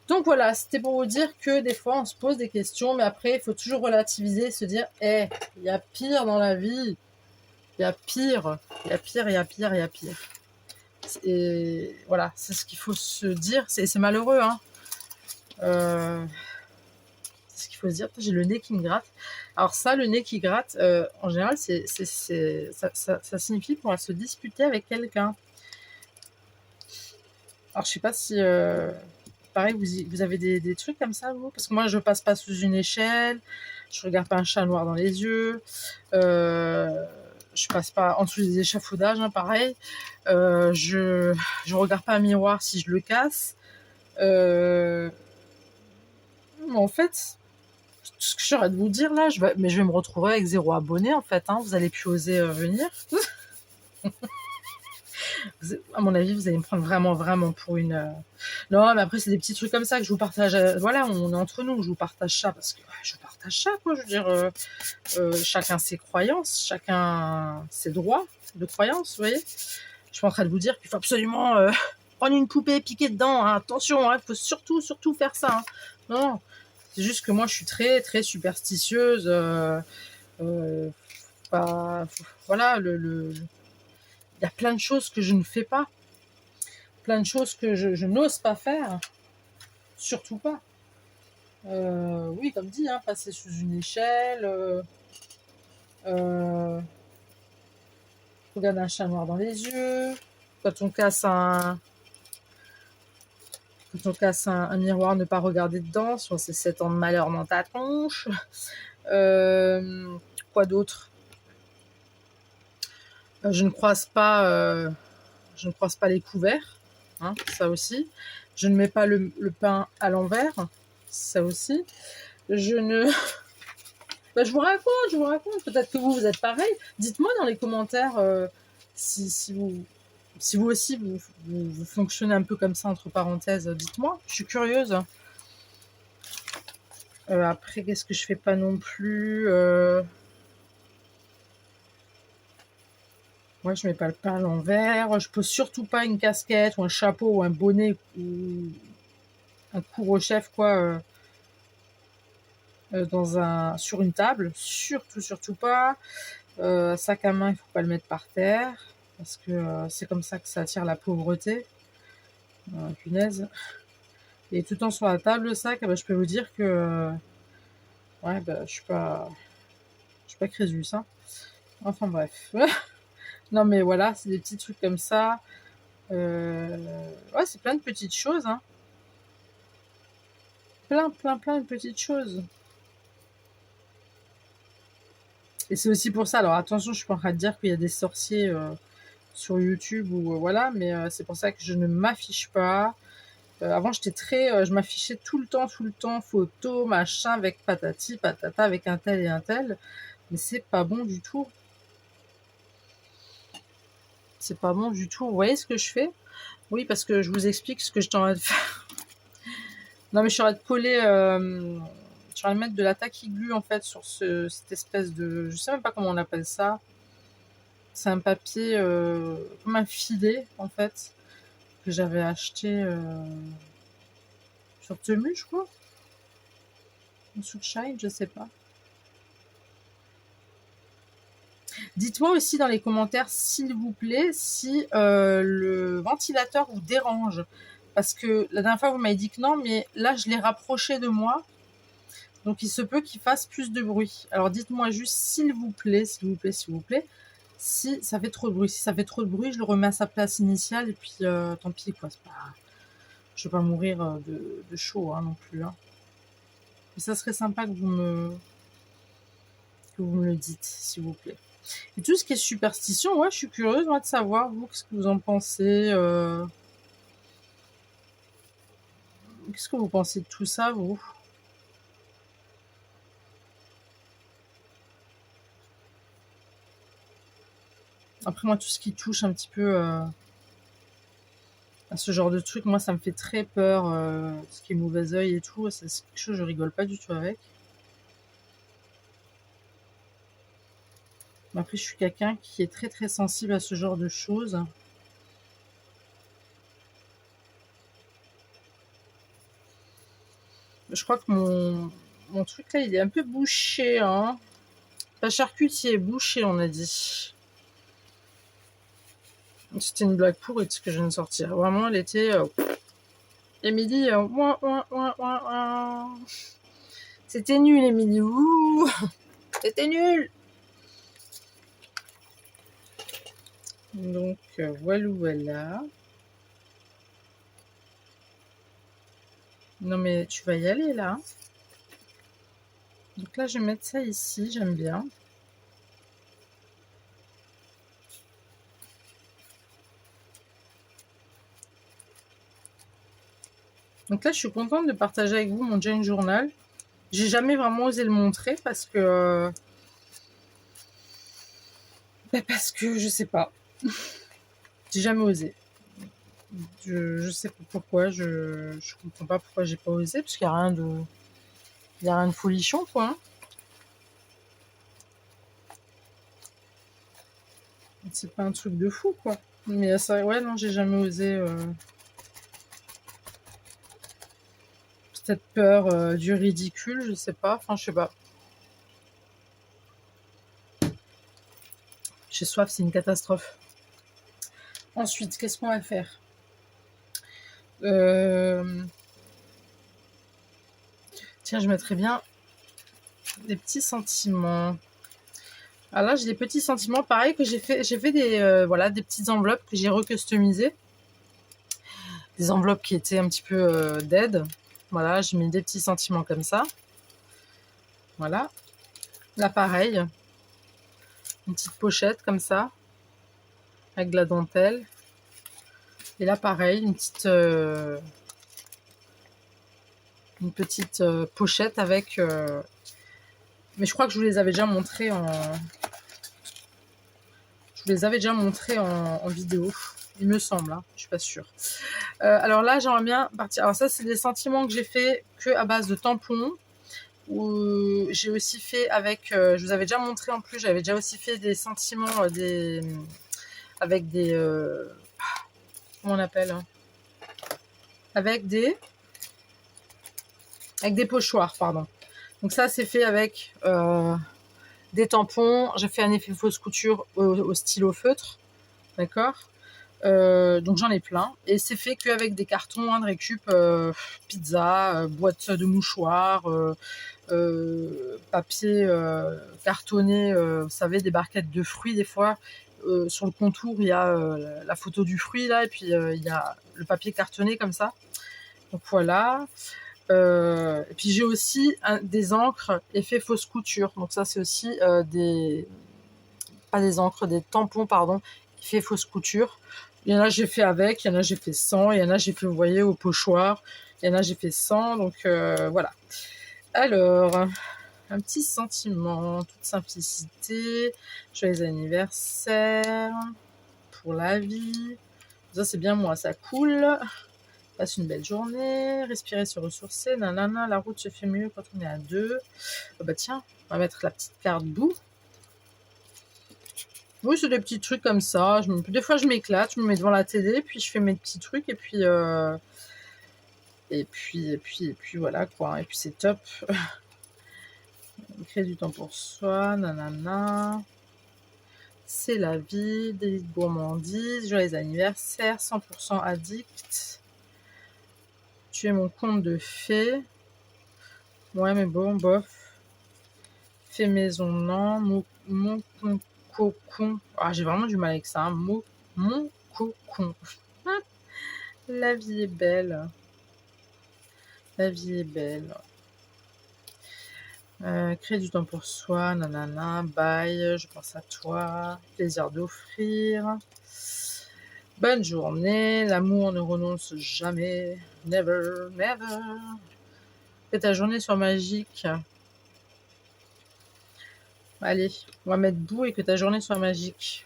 Donc voilà, c'était pour vous dire que des fois, on se pose des questions, mais après, il faut toujours relativiser, se dire, il y a pire dans la vie. Il y a pire, il y a pire, il y a pire, il y a pire. Et voilà, c'est ce qu'il faut se dire. C'est malheureux, hein. C'est ce qu'il faut se dire. J'ai le nez qui me gratte. Alors ça, le nez qui gratte, en général, ça signifie qu'on va se disputer avec quelqu'un. Alors je sais pas si, pareil, vous avez des trucs comme ça, vous? Parce que moi, je passe pas sous une échelle. Je regarde pas un chat noir dans les yeux. Je passe pas en dessous des échafaudages, hein, pareil. Je regarde pas un miroir si je le casse. En fait, ce que j'aurais de vous dire là, je vais me retrouver avec 0 abonné en fait. Hein. Vous allez plus oser venir. À mon avis, vous allez me prendre vraiment pour une. Non, mais après, c'est des petits trucs comme ça que je vous partage. Voilà, on est entre nous. Je vous partage ça parce que je vous partage ça, quoi. Je veux dire, chacun ses croyances, chacun ses droits de croyance, vous voyez. Je suis en train de vous dire qu'il faut absolument prendre une poupée, piquer dedans. Hein. Attention, il faut surtout faire ça. Hein. Non, c'est juste que moi, je suis très superstitieuse. Voilà, il y a plein de choses que je ne fais pas. Plein de choses que je n'ose pas faire. Surtout pas. Oui, comme dit, hein, passer sous une échelle. Regarder un chat noir dans les yeux. Quand on casse un miroir, ne pas regarder dedans. Soit c'est 7 ans de malheur dans ta tronche. Quoi d'autre? Je ne croise pas les couverts. Hein, ça aussi. Je ne mets pas le pain à l'envers. Ça aussi. Je ne... je vous raconte. Peut-être que vous êtes pareil. Dites-moi dans les commentaires si vous aussi vous fonctionnez un peu comme ça, entre parenthèses. Dites-moi, je suis curieuse. Après, qu'est-ce que je fais pas non plus Moi, je mets pas le pain à l'envers. Je pose surtout pas une casquette ou un chapeau ou un bonnet ou un couvre-chef, quoi. Sur une table, surtout pas. Sac à main, il faut pas le mettre par terre parce que c'est comme ça que ça attire la pauvreté. Punaise. Et tout le temps sur la table, le sac, je peux vous dire que je suis pas Crésus, hein. Enfin bref. Non mais voilà, c'est des petits trucs comme ça. C'est plein de petites choses, hein. Plein de petites choses. Et c'est aussi pour ça, alors attention, je suis pas en train de dire qu'il y a des sorciers sur YouTube ou voilà, mais c'est pour ça que je ne m'affiche pas. Avant, je m'affichais tout le temps, photo, machin, avec patati, patata, avec un tel et un tel. Mais c'est pas bon du tout. C'est pas bon du tout. Vous voyez ce que je fais? Oui, parce que je vous explique ce que je t'en de faire. Non, mais je suis en train de coller... je suis en train de mettre de la taquiglue, en fait, sur cette espèce de... Je sais même pas comment on appelle ça. C'est un papier comme un filet, en fait, que j'avais acheté sur Temu, je crois. Ou sur Shine, je sais pas. Dites-moi aussi dans les commentaires, s'il vous plaît, si le ventilateur vous dérange. Parce que la dernière fois, vous m'avez dit que non, mais là, je l'ai rapproché de moi. Donc, il se peut qu'il fasse plus de bruit. Alors, dites-moi juste, s'il vous plaît, si ça fait trop de bruit. Si ça fait trop de bruit, je le remets à sa place initiale. Et puis, tant pis, quoi. Je vais pas mourir de chaud, hein, non plus. Hein. Mais ça serait sympa que vous me le dites, s'il vous plaît. Et tout ce qui est superstition, je suis curieuse, moi, de savoir, vous, qu'est-ce que vous en pensez Qu'est-ce que vous pensez de tout ça, vous? Après, moi, tout ce qui touche un petit peu Ce genre de truc, moi, ça me fait très peur. Ce qui est mauvais œil et tout, c'est quelque chose, je rigole pas du tout avec. Mais après, je suis quelqu'un qui est très très sensible à ce genre de choses. Je crois que mon truc là, il est un peu bouché, hein. La charcutier est bouchée, on a dit. C'était une blague pourrie ce que je viens de sortir. Vraiment, elle était... Émilie, ouin, ouin, ouin, ouin, ouin. C'était nul, Émilie. Ouh, c'était nul. Donc, voilà. Non, mais tu vas y aller, là. Donc là, je vais mettre ça ici. J'aime bien. Donc là, je suis contente de partager avec vous mon Jane Journal. J'ai jamais vraiment osé le montrer parce que... parce que je sais pas. J'ai jamais osé. Je sais pas pourquoi. Je comprends pas pourquoi j'ai pas osé. Parce qu'il n'y a rien de... Il n'y a rien de folichon, quoi. Hein. C'est pas un truc de fou, quoi. Mais ça, ouais, non, j'ai jamais osé. Peut-être peur du ridicule, je sais pas. Enfin, je sais pas. J'ai soif, c'est une catastrophe. Ensuite, qu'est-ce qu'on va faire Tiens, je mettrais bien des petits sentiments. Alors là, j'ai des petits sentiments, pareil que j'ai fait des voilà, des petites enveloppes que j'ai recustomisées. Des enveloppes qui étaient un petit peu dead. Voilà, j'ai mis des petits sentiments comme ça. Voilà. Là, pareil. Une petite pochette comme ça. Avec de la dentelle. Et là, pareil, une petite pochette avec... mais je crois que je vous les avais déjà montrés en... Je vous les avais déjà montrés en vidéo. Il me semble, hein, je suis pas sûre. Alors là, j'aimerais bien partir. Alors ça, c'est des sentiments que j'ai fait que à base de tampons. Ou j'ai aussi fait avec... je vous avais déjà montré en plus, j'avais déjà aussi fait des sentiments avec des... comment on appelle hein, avec des pochoirs, pardon. Donc ça, c'est fait avec des tampons. J'ai fait un effet fausse couture au stylo feutre. D'accord. Donc j'en ai plein. Et c'est fait qu'avec des cartons de récup, pizza, boîte de mouchoirs, papier cartonné, vous savez, des barquettes de fruits des fois. Sur le contour, il y a la photo du fruit là, et puis il y a le papier cartonné comme ça. Donc voilà. Et puis j'ai aussi des encres effet fausse couture. Donc ça c'est aussi pas des encres, des tampons pardon, effet fausse couture. Il y en a j'ai fait avec, il y en a j'ai fait sans, il y en a j'ai fait vous voyez au pochoir, il y en a j'ai fait sans. Donc voilà. Alors un petit sentiment, toute simplicité, joyeux anniversaire pour la vie. Ça c'est bien moi, ça coule. Passe une belle journée, respirer, se ressourcer, nanana, la route se fait mieux quand on est à deux. Oh bah tiens, on va mettre la petite carte bout. Oui, c'est des petits trucs comme ça. Des fois, je m'éclate, je me mets devant la télé, puis je fais mes petits trucs, et puis voilà quoi. Et puis c'est top. Créer du temps pour soi, nanana. C'est la vie, des gourmandises, joyeux anniversaire, 100% addict. Tu es mon conte de fées. Ouais, mais bon, bof. Fait maison, non. Mon cocon. Ah, j'ai vraiment du mal avec ça. Hein. Mon cocon. La vie est belle. La vie est belle. Créer du temps pour soi, nanana, bye, je pense à toi, plaisir d'offrir. Bonne journée, l'amour ne renonce jamais, never, never. Fais ta journée soit magique. Allez, on va mettre bout et que ta journée soit magique.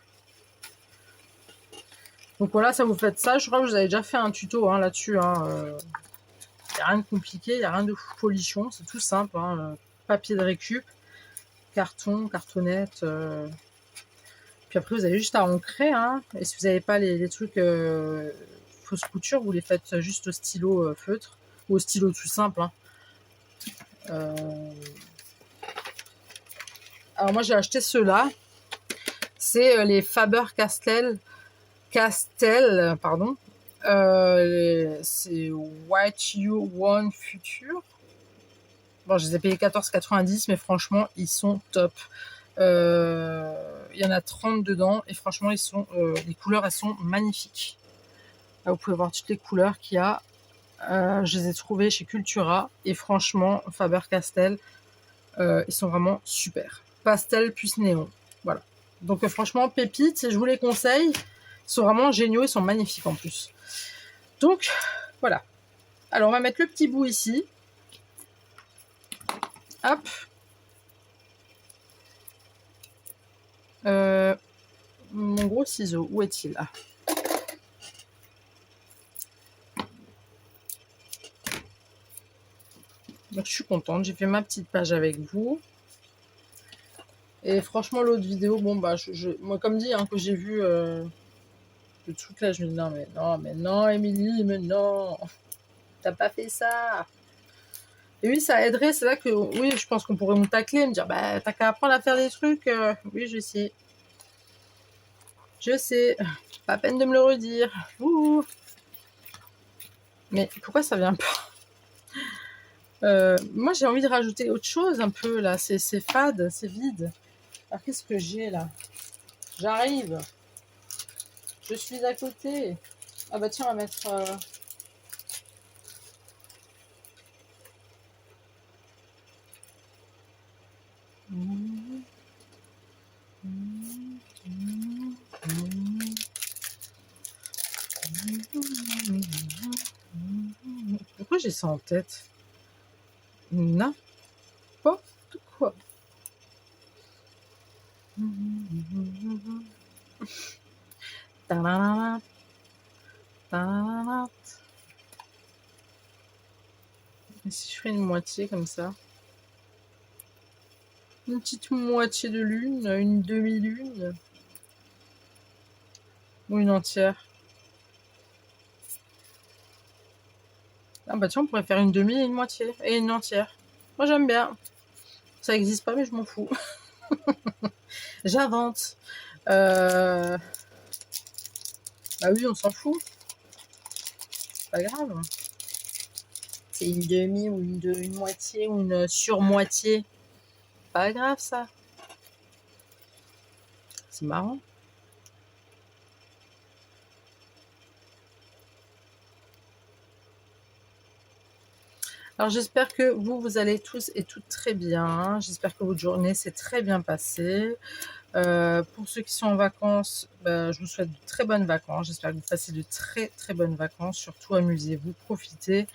Donc voilà, ça vous faites ça. Je crois que vous avez déjà fait un tuto hein, là-dessus. Hein, il n'y a rien de compliqué, il n'y a rien de folichon. C'est tout simple. Hein, papier de récup, carton, cartonnette. Puis après, vous avez juste à ancrer. Hein, et si vous n'avez pas les trucs fausse couture, vous les faites juste au stylo feutre ou au stylo tout simple. Hein. Alors moi, j'ai acheté ceux-là. C'est les Faber-Castell. Pardon. C'est What You Want Future. Bon, je les ai payés 14,90, mais franchement, ils sont top. Il y en a 30 dedans, et franchement, les couleurs, elles sont magnifiques. Là, vous pouvez voir toutes les couleurs qu'il y a. Je les ai trouvées chez Cultura, et franchement, Faber-Castell, ils sont vraiment super. Pastel plus néon. Voilà. Donc, franchement, pépites, je vous les conseille. Ils sont vraiment géniaux, ils sont magnifiques en plus. Donc, voilà. Alors, on va mettre le petit bout ici. Hop. Mon gros ciseau, où est-il là? Donc, je suis contente. J'ai fait ma petite page avec vous. Et franchement, l'autre vidéo, bon, bah, moi, comme dit, hein, que j'ai vu le truc là, je me dis non, mais non, Émilie, mais non. T'as pas fait ça. Et oui, ça aiderait. C'est là que, oui, je pense qu'on pourrait me tacler, me dire, bah, t'as qu'à apprendre à faire des trucs. Oui, je sais. Je sais. Pas peine de me le redire. Ouh. Mais pourquoi ça vient pas? Moi, j'ai envie de rajouter autre chose un peu, là. C'est fade, c'est vide. Alors, qu'est-ce que j'ai, là? J'arrive. Je suis à côté. Ah bah tiens, on va mettre... Pourquoi j'ai ça en tête? N'importe quoi. Et si je fais une moitié comme ça? Une petite moitié de lune, une demi-lune ou une entière? Ah bah tiens, on pourrait faire une demi et une moitié et une entière. Moi j'aime bien. Ça existe pas mais je m'en fous. J'invente. Bah oui, on s'en fout. C'est pas grave. C'est une demi ou une moitié ou une sur-moitié. Pas grave ça. C'est marrant. Alors j'espère que vous allez tous et toutes très bien. J'espère que votre journée s'est très bien passée. Pour ceux qui sont en vacances, je vous souhaite de très bonnes vacances. J'espère que vous passez de très très bonnes vacances. Surtout amusez-vous, profitez.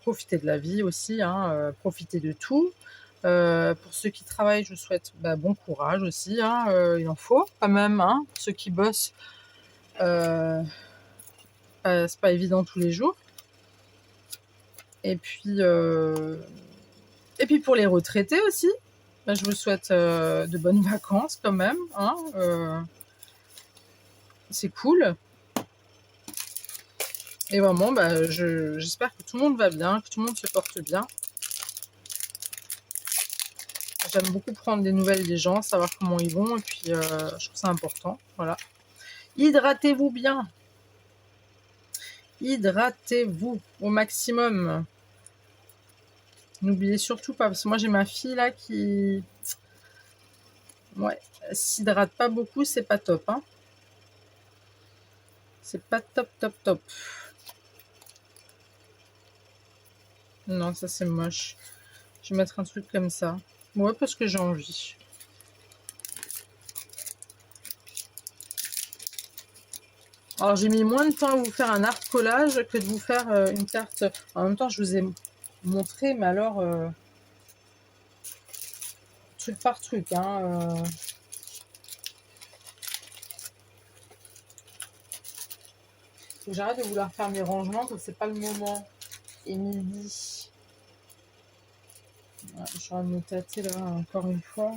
Profitez de la vie aussi, hein, profitez de tout. Pour ceux qui travaillent, je vous souhaite bon courage aussi. Hein, il en faut quand même. Hein, ceux qui bossent, c'est pas évident tous les jours. Et puis pour les retraités aussi, je vous souhaite de bonnes vacances quand même. Hein, c'est cool. Et vraiment, j'espère que tout le monde va bien, que tout le monde se porte bien. J'aime beaucoup prendre des nouvelles des gens, savoir comment ils vont, et puis je trouve ça important. Voilà. Hydratez-vous bien. Hydratez-vous au maximum. N'oubliez surtout pas, parce que moi j'ai ma fille là qui... Ouais, s'hydrate pas beaucoup, c'est pas top. Hein. C'est pas top, top, top. Non, ça c'est moche. Je vais mettre un truc comme ça. Ouais, parce que j'ai envie. Alors j'ai mis moins de temps à vous faire un art collage que de vous faire une carte. En même temps, je vous ai montré, mais alors truc par truc. Hein, Faut que j'arrête de vouloir faire mes rangements parce que c'est pas le moment. Et midi. Ouais, je vais me tâter là encore une fois.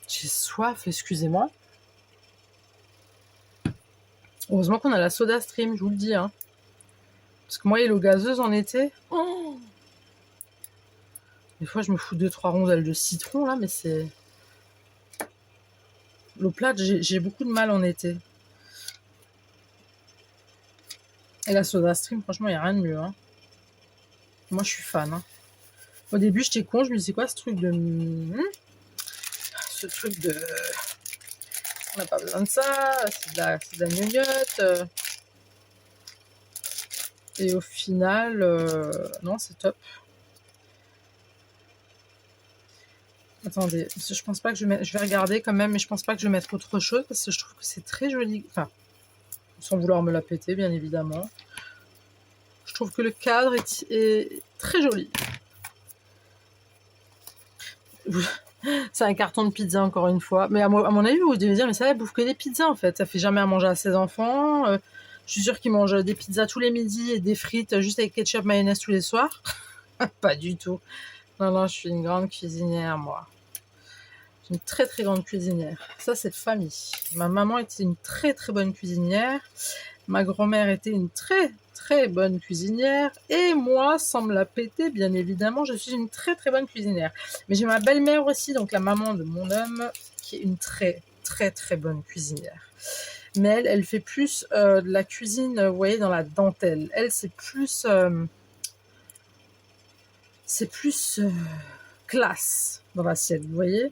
J'ai soif, excusez-moi. Heureusement qu'on a la soda stream, je vous le dis. Hein. Parce que moi, et l'eau gazeuse en été. Oh, des fois, je me fous 2-3 rondelles de citron là, mais c'est. L'eau plate, j'ai beaucoup de mal en été. Et la soda stream, franchement, il n'y a rien de mieux. Hein. Moi, je suis fan. Hein. Au début, j'étais con, je me disais, quoi ce truc de. Ce truc de. On n'a pas besoin de ça, c'est de la gnognotte. Et au final, non, c'est top. Attendez, je pense pas que je vais je vais regarder quand même, mais je pense pas que je vais mettre autre chose parce que je trouve que c'est très joli. Enfin, sans vouloir me la péter, bien évidemment. Je trouve que le cadre est très joli. C'est un carton de pizza encore une fois. Mais à mon avis, vous devez dire, mais ça va, bouffe que des pizzas en fait. Ça fait jamais à manger à ses enfants. Je suis sûre qu'ils mangent des pizzas tous les midis et des frites juste avec ketchup mayonnaise tous les soirs. Pas du tout. Non, non, je suis une grande cuisinière, moi. Je suis une très très grande cuisinière. Ça, c'est de famille. Ma maman était une très très bonne cuisinière. Ma grand-mère était une très très bonne cuisinière. Et moi, sans me la péter, bien évidemment, je suis une très très bonne cuisinière. Mais j'ai ma belle-mère aussi, donc la maman de mon homme, qui est une très très très bonne cuisinière. Mais elle fait plus de la cuisine, vous voyez, dans la dentelle. Elle, c'est plus classe dans l'assiette, vous voyez.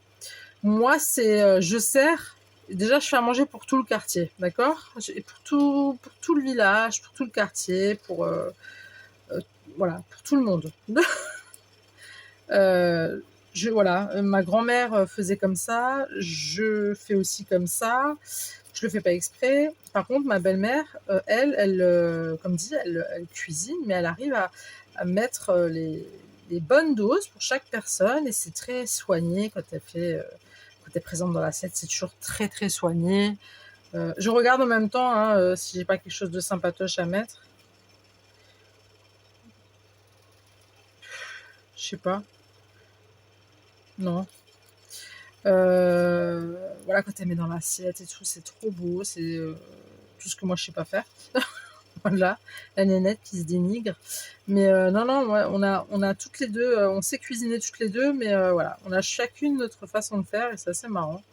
Moi, c'est je sers. Déjà, je fais à manger pour tout le quartier, d'accord. Pour tout le village, pour tout le quartier, pour voilà, pour tout le monde. Voilà, ma grand-mère faisait comme ça, je fais aussi comme ça. Je le fais pas exprès. Par contre, ma belle-mère, elle, comme dit, elle cuisine, mais elle arrive à mettre les bonnes doses pour chaque personne et c'est très soigné quand elle fait. Quand elle est présente dans l'assiette, c'est toujours très très soigné. Je regarde en même temps hein, si j'ai pas quelque chose de sympatoche à mettre. Je sais pas. Non. Voilà, quand elle met dans l'assiette et tout, c'est trop beau. C'est tout ce que moi je sais pas faire. Voilà, la nénette qui se dénigre. Mais non, non, ouais, on a toutes les deux, on sait cuisiner toutes les deux, mais voilà, on a chacune notre façon de faire et c'est assez marrant.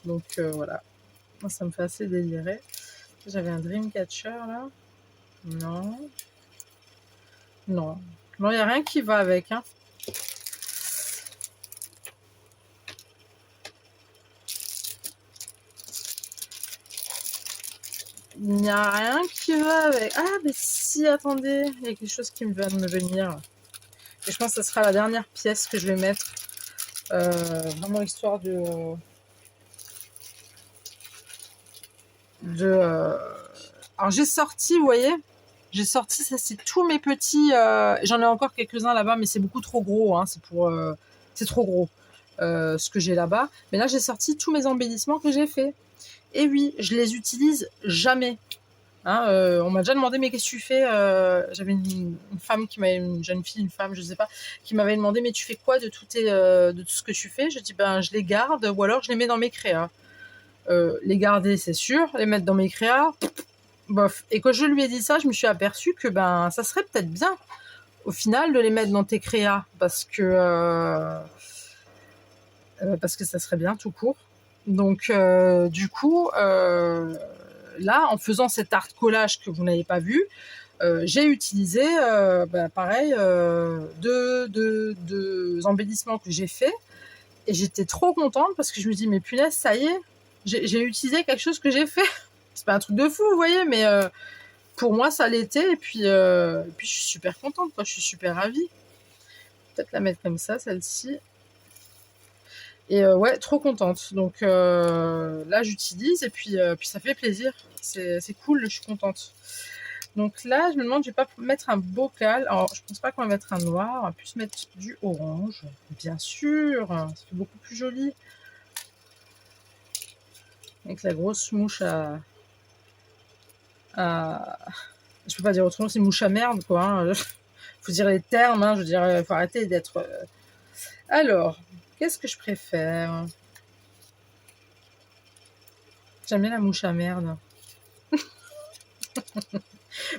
Donc voilà, moi ça me fait assez délirer. J'avais un Dreamcatcher là. Non. Non. Non, il n'y a rien qui va avec. Hein. Il n'y a rien qui va avec. Ah, mais si, attendez. Il y a quelque chose qui me vient de me venir. Et je pense que ce sera la dernière pièce que je vais mettre. Vraiment histoire Alors j'ai sorti, vous voyez, j'ai sorti, ça c'est tous mes petits. J'en ai encore quelques-uns là-bas, mais c'est beaucoup trop gros. Hein, c'est trop gros ce que j'ai là-bas. Mais là j'ai sorti tous mes embellissements que j'ai fait. Et oui, je les utilise jamais. Hein, on m'a déjà demandé mais qu'est-ce que tu fais J'avais une femme qui m'avait, une jeune fille, une femme, je sais pas, qui m'avait demandé mais tu fais quoi de tout ce que tu fais. Je dis ben je les garde ou alors je les mets dans mes créas. Les garder c'est sûr, les mettre dans mes créas, bof. Et quand je lui ai dit ça, je me suis aperçue que ben ça serait peut-être bien au final de les mettre dans tes créas parce que ça serait bien tout court. Donc du coup là en faisant cet art collage que vous n'avez pas vu, j'ai utilisé pareil deux embellissements que j'ai fait et j'étais trop contente parce que je me dis mais punaise ça y est, j'ai utilisé quelque chose que j'ai fait. C'est pas un truc de fou vous voyez mais pour moi ça l'était et puis je suis super contente quoi, je suis super ravie. Peut-être la mettre comme ça celle-ci. Et ouais, trop contente. Donc là, j'utilise et puis ça fait plaisir. C'est cool, je suis contente. Donc là, je me demande, je vais pas mettre un bocal. Alors, je pense pas qu'on va mettre un noir. On va plus mettre du orange, bien sûr. Ça fait beaucoup plus joli. Avec la grosse mouche à... Je peux pas dire autrement, c'est mouche à merde, quoi. Hein. Faut dire les termes, hein. Je veux dire, faut arrêter d'être... Alors, qu'est-ce que je préfère? J'aime bien la mouche à merde.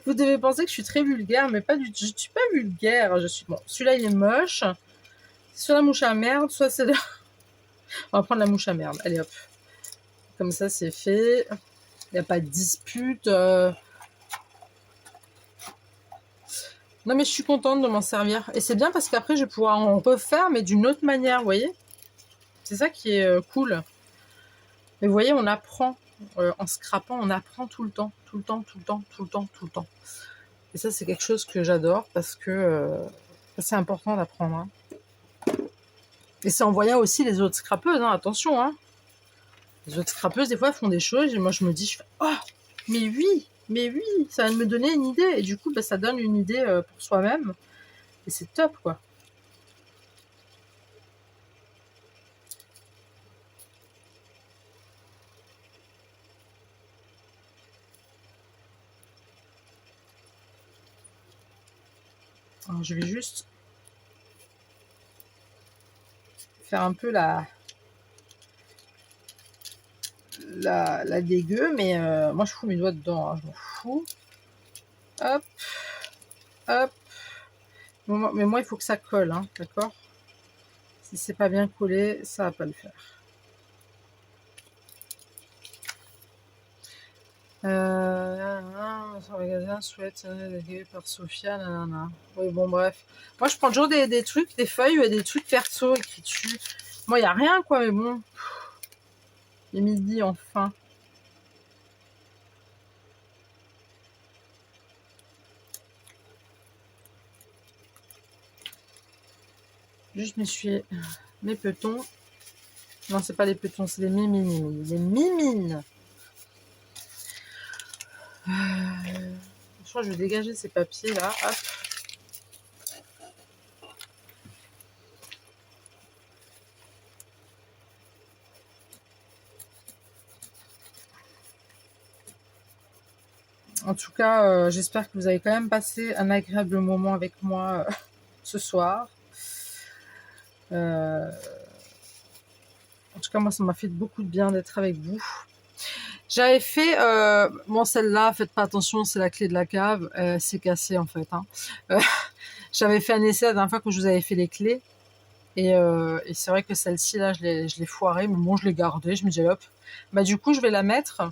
Vous devez penser que je suis très vulgaire, mais pas du tout. Je suis pas vulgaire. Je suis... Bon, celui-là, il est moche. C'est soit la mouche à merde, soit c'est... On va prendre la mouche à merde. Allez, hop. Comme ça, c'est fait. Il n'y a pas de dispute. Non, mais je suis contente de m'en servir. Et c'est bien parce qu'après, je vais pouvoir en refaire, mais d'une autre manière, vous voyez? C'est ça qui est cool. Mais vous voyez, on apprend. En scrapant, on apprend tout le temps. Tout le temps, tout le temps, tout le temps, tout le temps. Et ça, c'est quelque chose que j'adore parce que c'est important d'apprendre. Hein. Et c'est en voyant aussi les autres scrapeuses, hein, attention. Hein. Les autres scrapeuses, des fois, font des choses et moi, je me dis, oh, mais oui, ça va me donner une idée. Et du coup, bah, ça donne une idée pour soi-même. Et c'est top, quoi. Alors, je vais juste faire un peu la dégueu, mais moi je fous mes doigts dedans, hein, je m'en fous. Hop, hop. Mais moi il faut que ça colle, hein, d'accord? Si c'est pas bien collé, ça va pas le faire. Son magasin souhaite par Sophia, nanana. Oui, bon, bref. Moi, je prends toujours des trucs, des feuilles, des trucs perso écrits dessus. Moi, il n'y a rien, quoi, mais bon. Il est midi, enfin. Juste m'essuyer mes petons. Non, c'est pas les petons, c'est les mimines. Les mimines. Je crois que je vais dégager ces papiers là. Hop. En tout cas, j'espère que vous avez quand même passé un agréable moment avec moi ce soir. En tout cas, moi, ça m'a fait beaucoup de bien d'être avec vous. J'avais fait, bon, celle-là, faites pas attention, c'est la clé de la cave, c'est cassé en fait. Hein. J'avais fait un essai la dernière fois que je vous avais fait les clés. Et c'est vrai que celle-ci, là, je l'ai foirée, mais bon, je l'ai gardée. Je me dis, hop. Bah, du coup, je vais la mettre.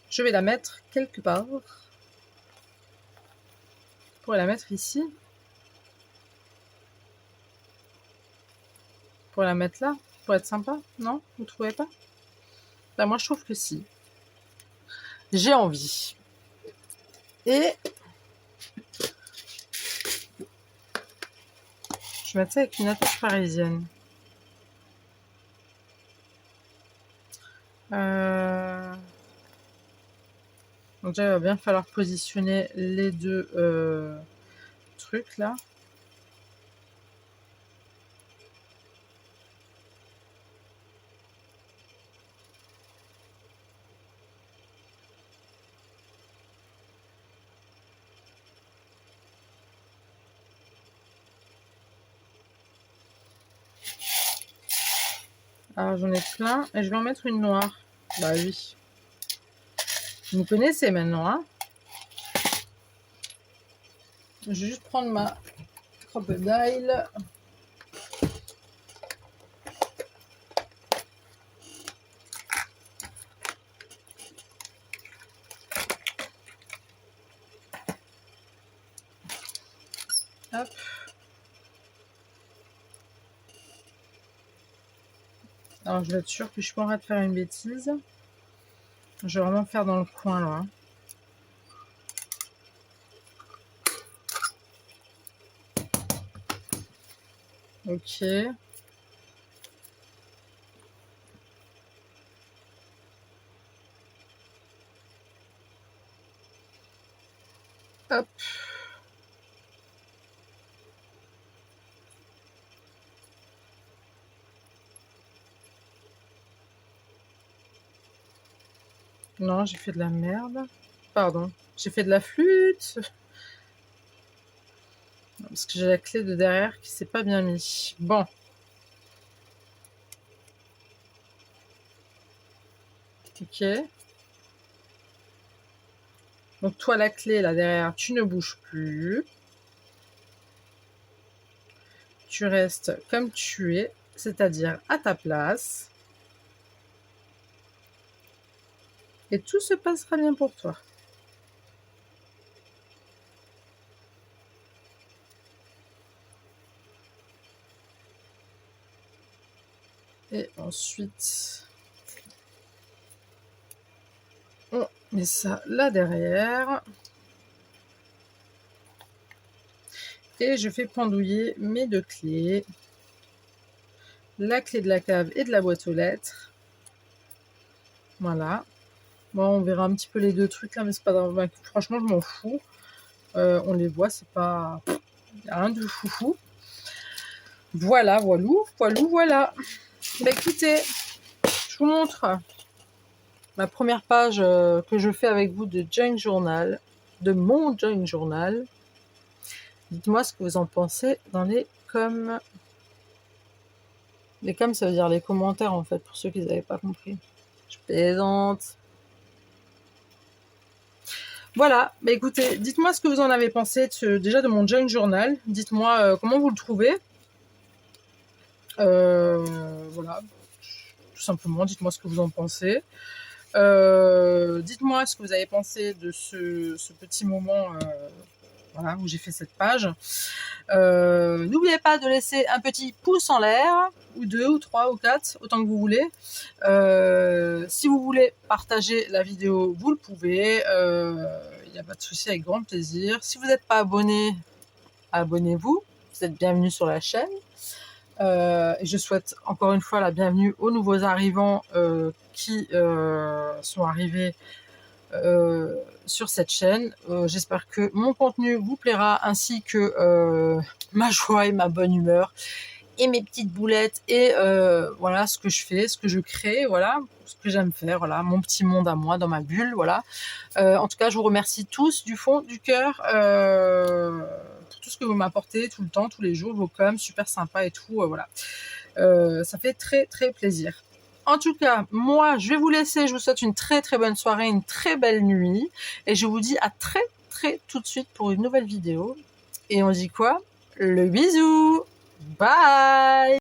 Je vais la mettre quelque part. Je pourrais la mettre ici. Je pourrais la mettre là. Pour être sympa. Non? Vous trouvez pas? Bah, moi, je trouve que si. J'ai envie. Et je vais mettre ça avec une attache parisienne. Donc déjà, il va bien falloir positionner les deux trucs là. Alors j'en ai plein et je vais en mettre une noire. Bah oui. Vous me connaissez maintenant, hein? Je vais juste prendre ma crocodile. Hop. Alors je vais être sûre que je suis pas en train de faire une bêtise. Je vais vraiment faire dans le coin là. Ok. Hop. Non, j'ai fait de la merde. Pardon. J'ai fait de la flûte. Parce que j'ai la clé de derrière qui s'est pas bien mis. Bon. Ok. Donc toi, la clé là derrière, tu ne bouges plus. Tu restes comme tu es, c'est-à-dire à ta place. Et tout se passera bien pour toi. Et ensuite, on met ça là derrière. Et je fais pendouiller mes 2 clés. La clé de la cave et de la boîte aux lettres. Voilà. Bon, on verra un petit peu les 2 trucs là, mais c'est pas grave. Franchement, je m'en fous. On les voit, c'est pas... Il n'y a rien de foufou. Voilà, voilou, voilou, voilà. Bah écoutez, je vous montre ma première page que je fais avec vous de Junk Journal, de mon Junk Journal. Dites-moi ce que vous en pensez dans les coms. Les coms, ça veut dire les commentaires, en fait, pour ceux qui n'avaient pas compris. Je plaisante. Voilà, bah écoutez, dites-moi ce que vous en avez pensé déjà de mon Junk Journal. Dites-moi comment vous le trouvez. Voilà, tout simplement, dites-moi ce que vous en pensez. Dites-moi ce que vous avez pensé de ce petit moment voilà, où j'ai fait cette page. N'oubliez pas de laisser un petit pouce en l'air, ou 2, ou 3, ou 4, autant que vous voulez. Si vous voulez partager la vidéo, vous le pouvez. Il n'y a pas de souci, avec grand plaisir. Si vous n'êtes pas abonné, abonnez-vous. Vous êtes bienvenue sur la chaîne. Et je souhaite encore une fois la bienvenue aux nouveaux arrivants qui sont arrivés sur cette chaîne. J'espère que mon contenu vous plaira, ainsi que ma joie et ma bonne humeur et mes petites boulettes et voilà ce que je fais, ce que je crée, voilà ce que j'aime faire, voilà mon petit monde à moi dans ma bulle, voilà. En tout cas, je vous remercie tous du fond du cœur pour tout ce que vous m'apportez tout le temps, tous les jours, vos coms super sympas et tout, voilà. Ça fait très très plaisir. En tout cas, moi, je vais vous laisser. Je vous souhaite une très très bonne soirée, une très belle nuit. Et je vous dis à très très tout de suite pour une nouvelle vidéo. Et on dit quoi? Le bisou! Bye!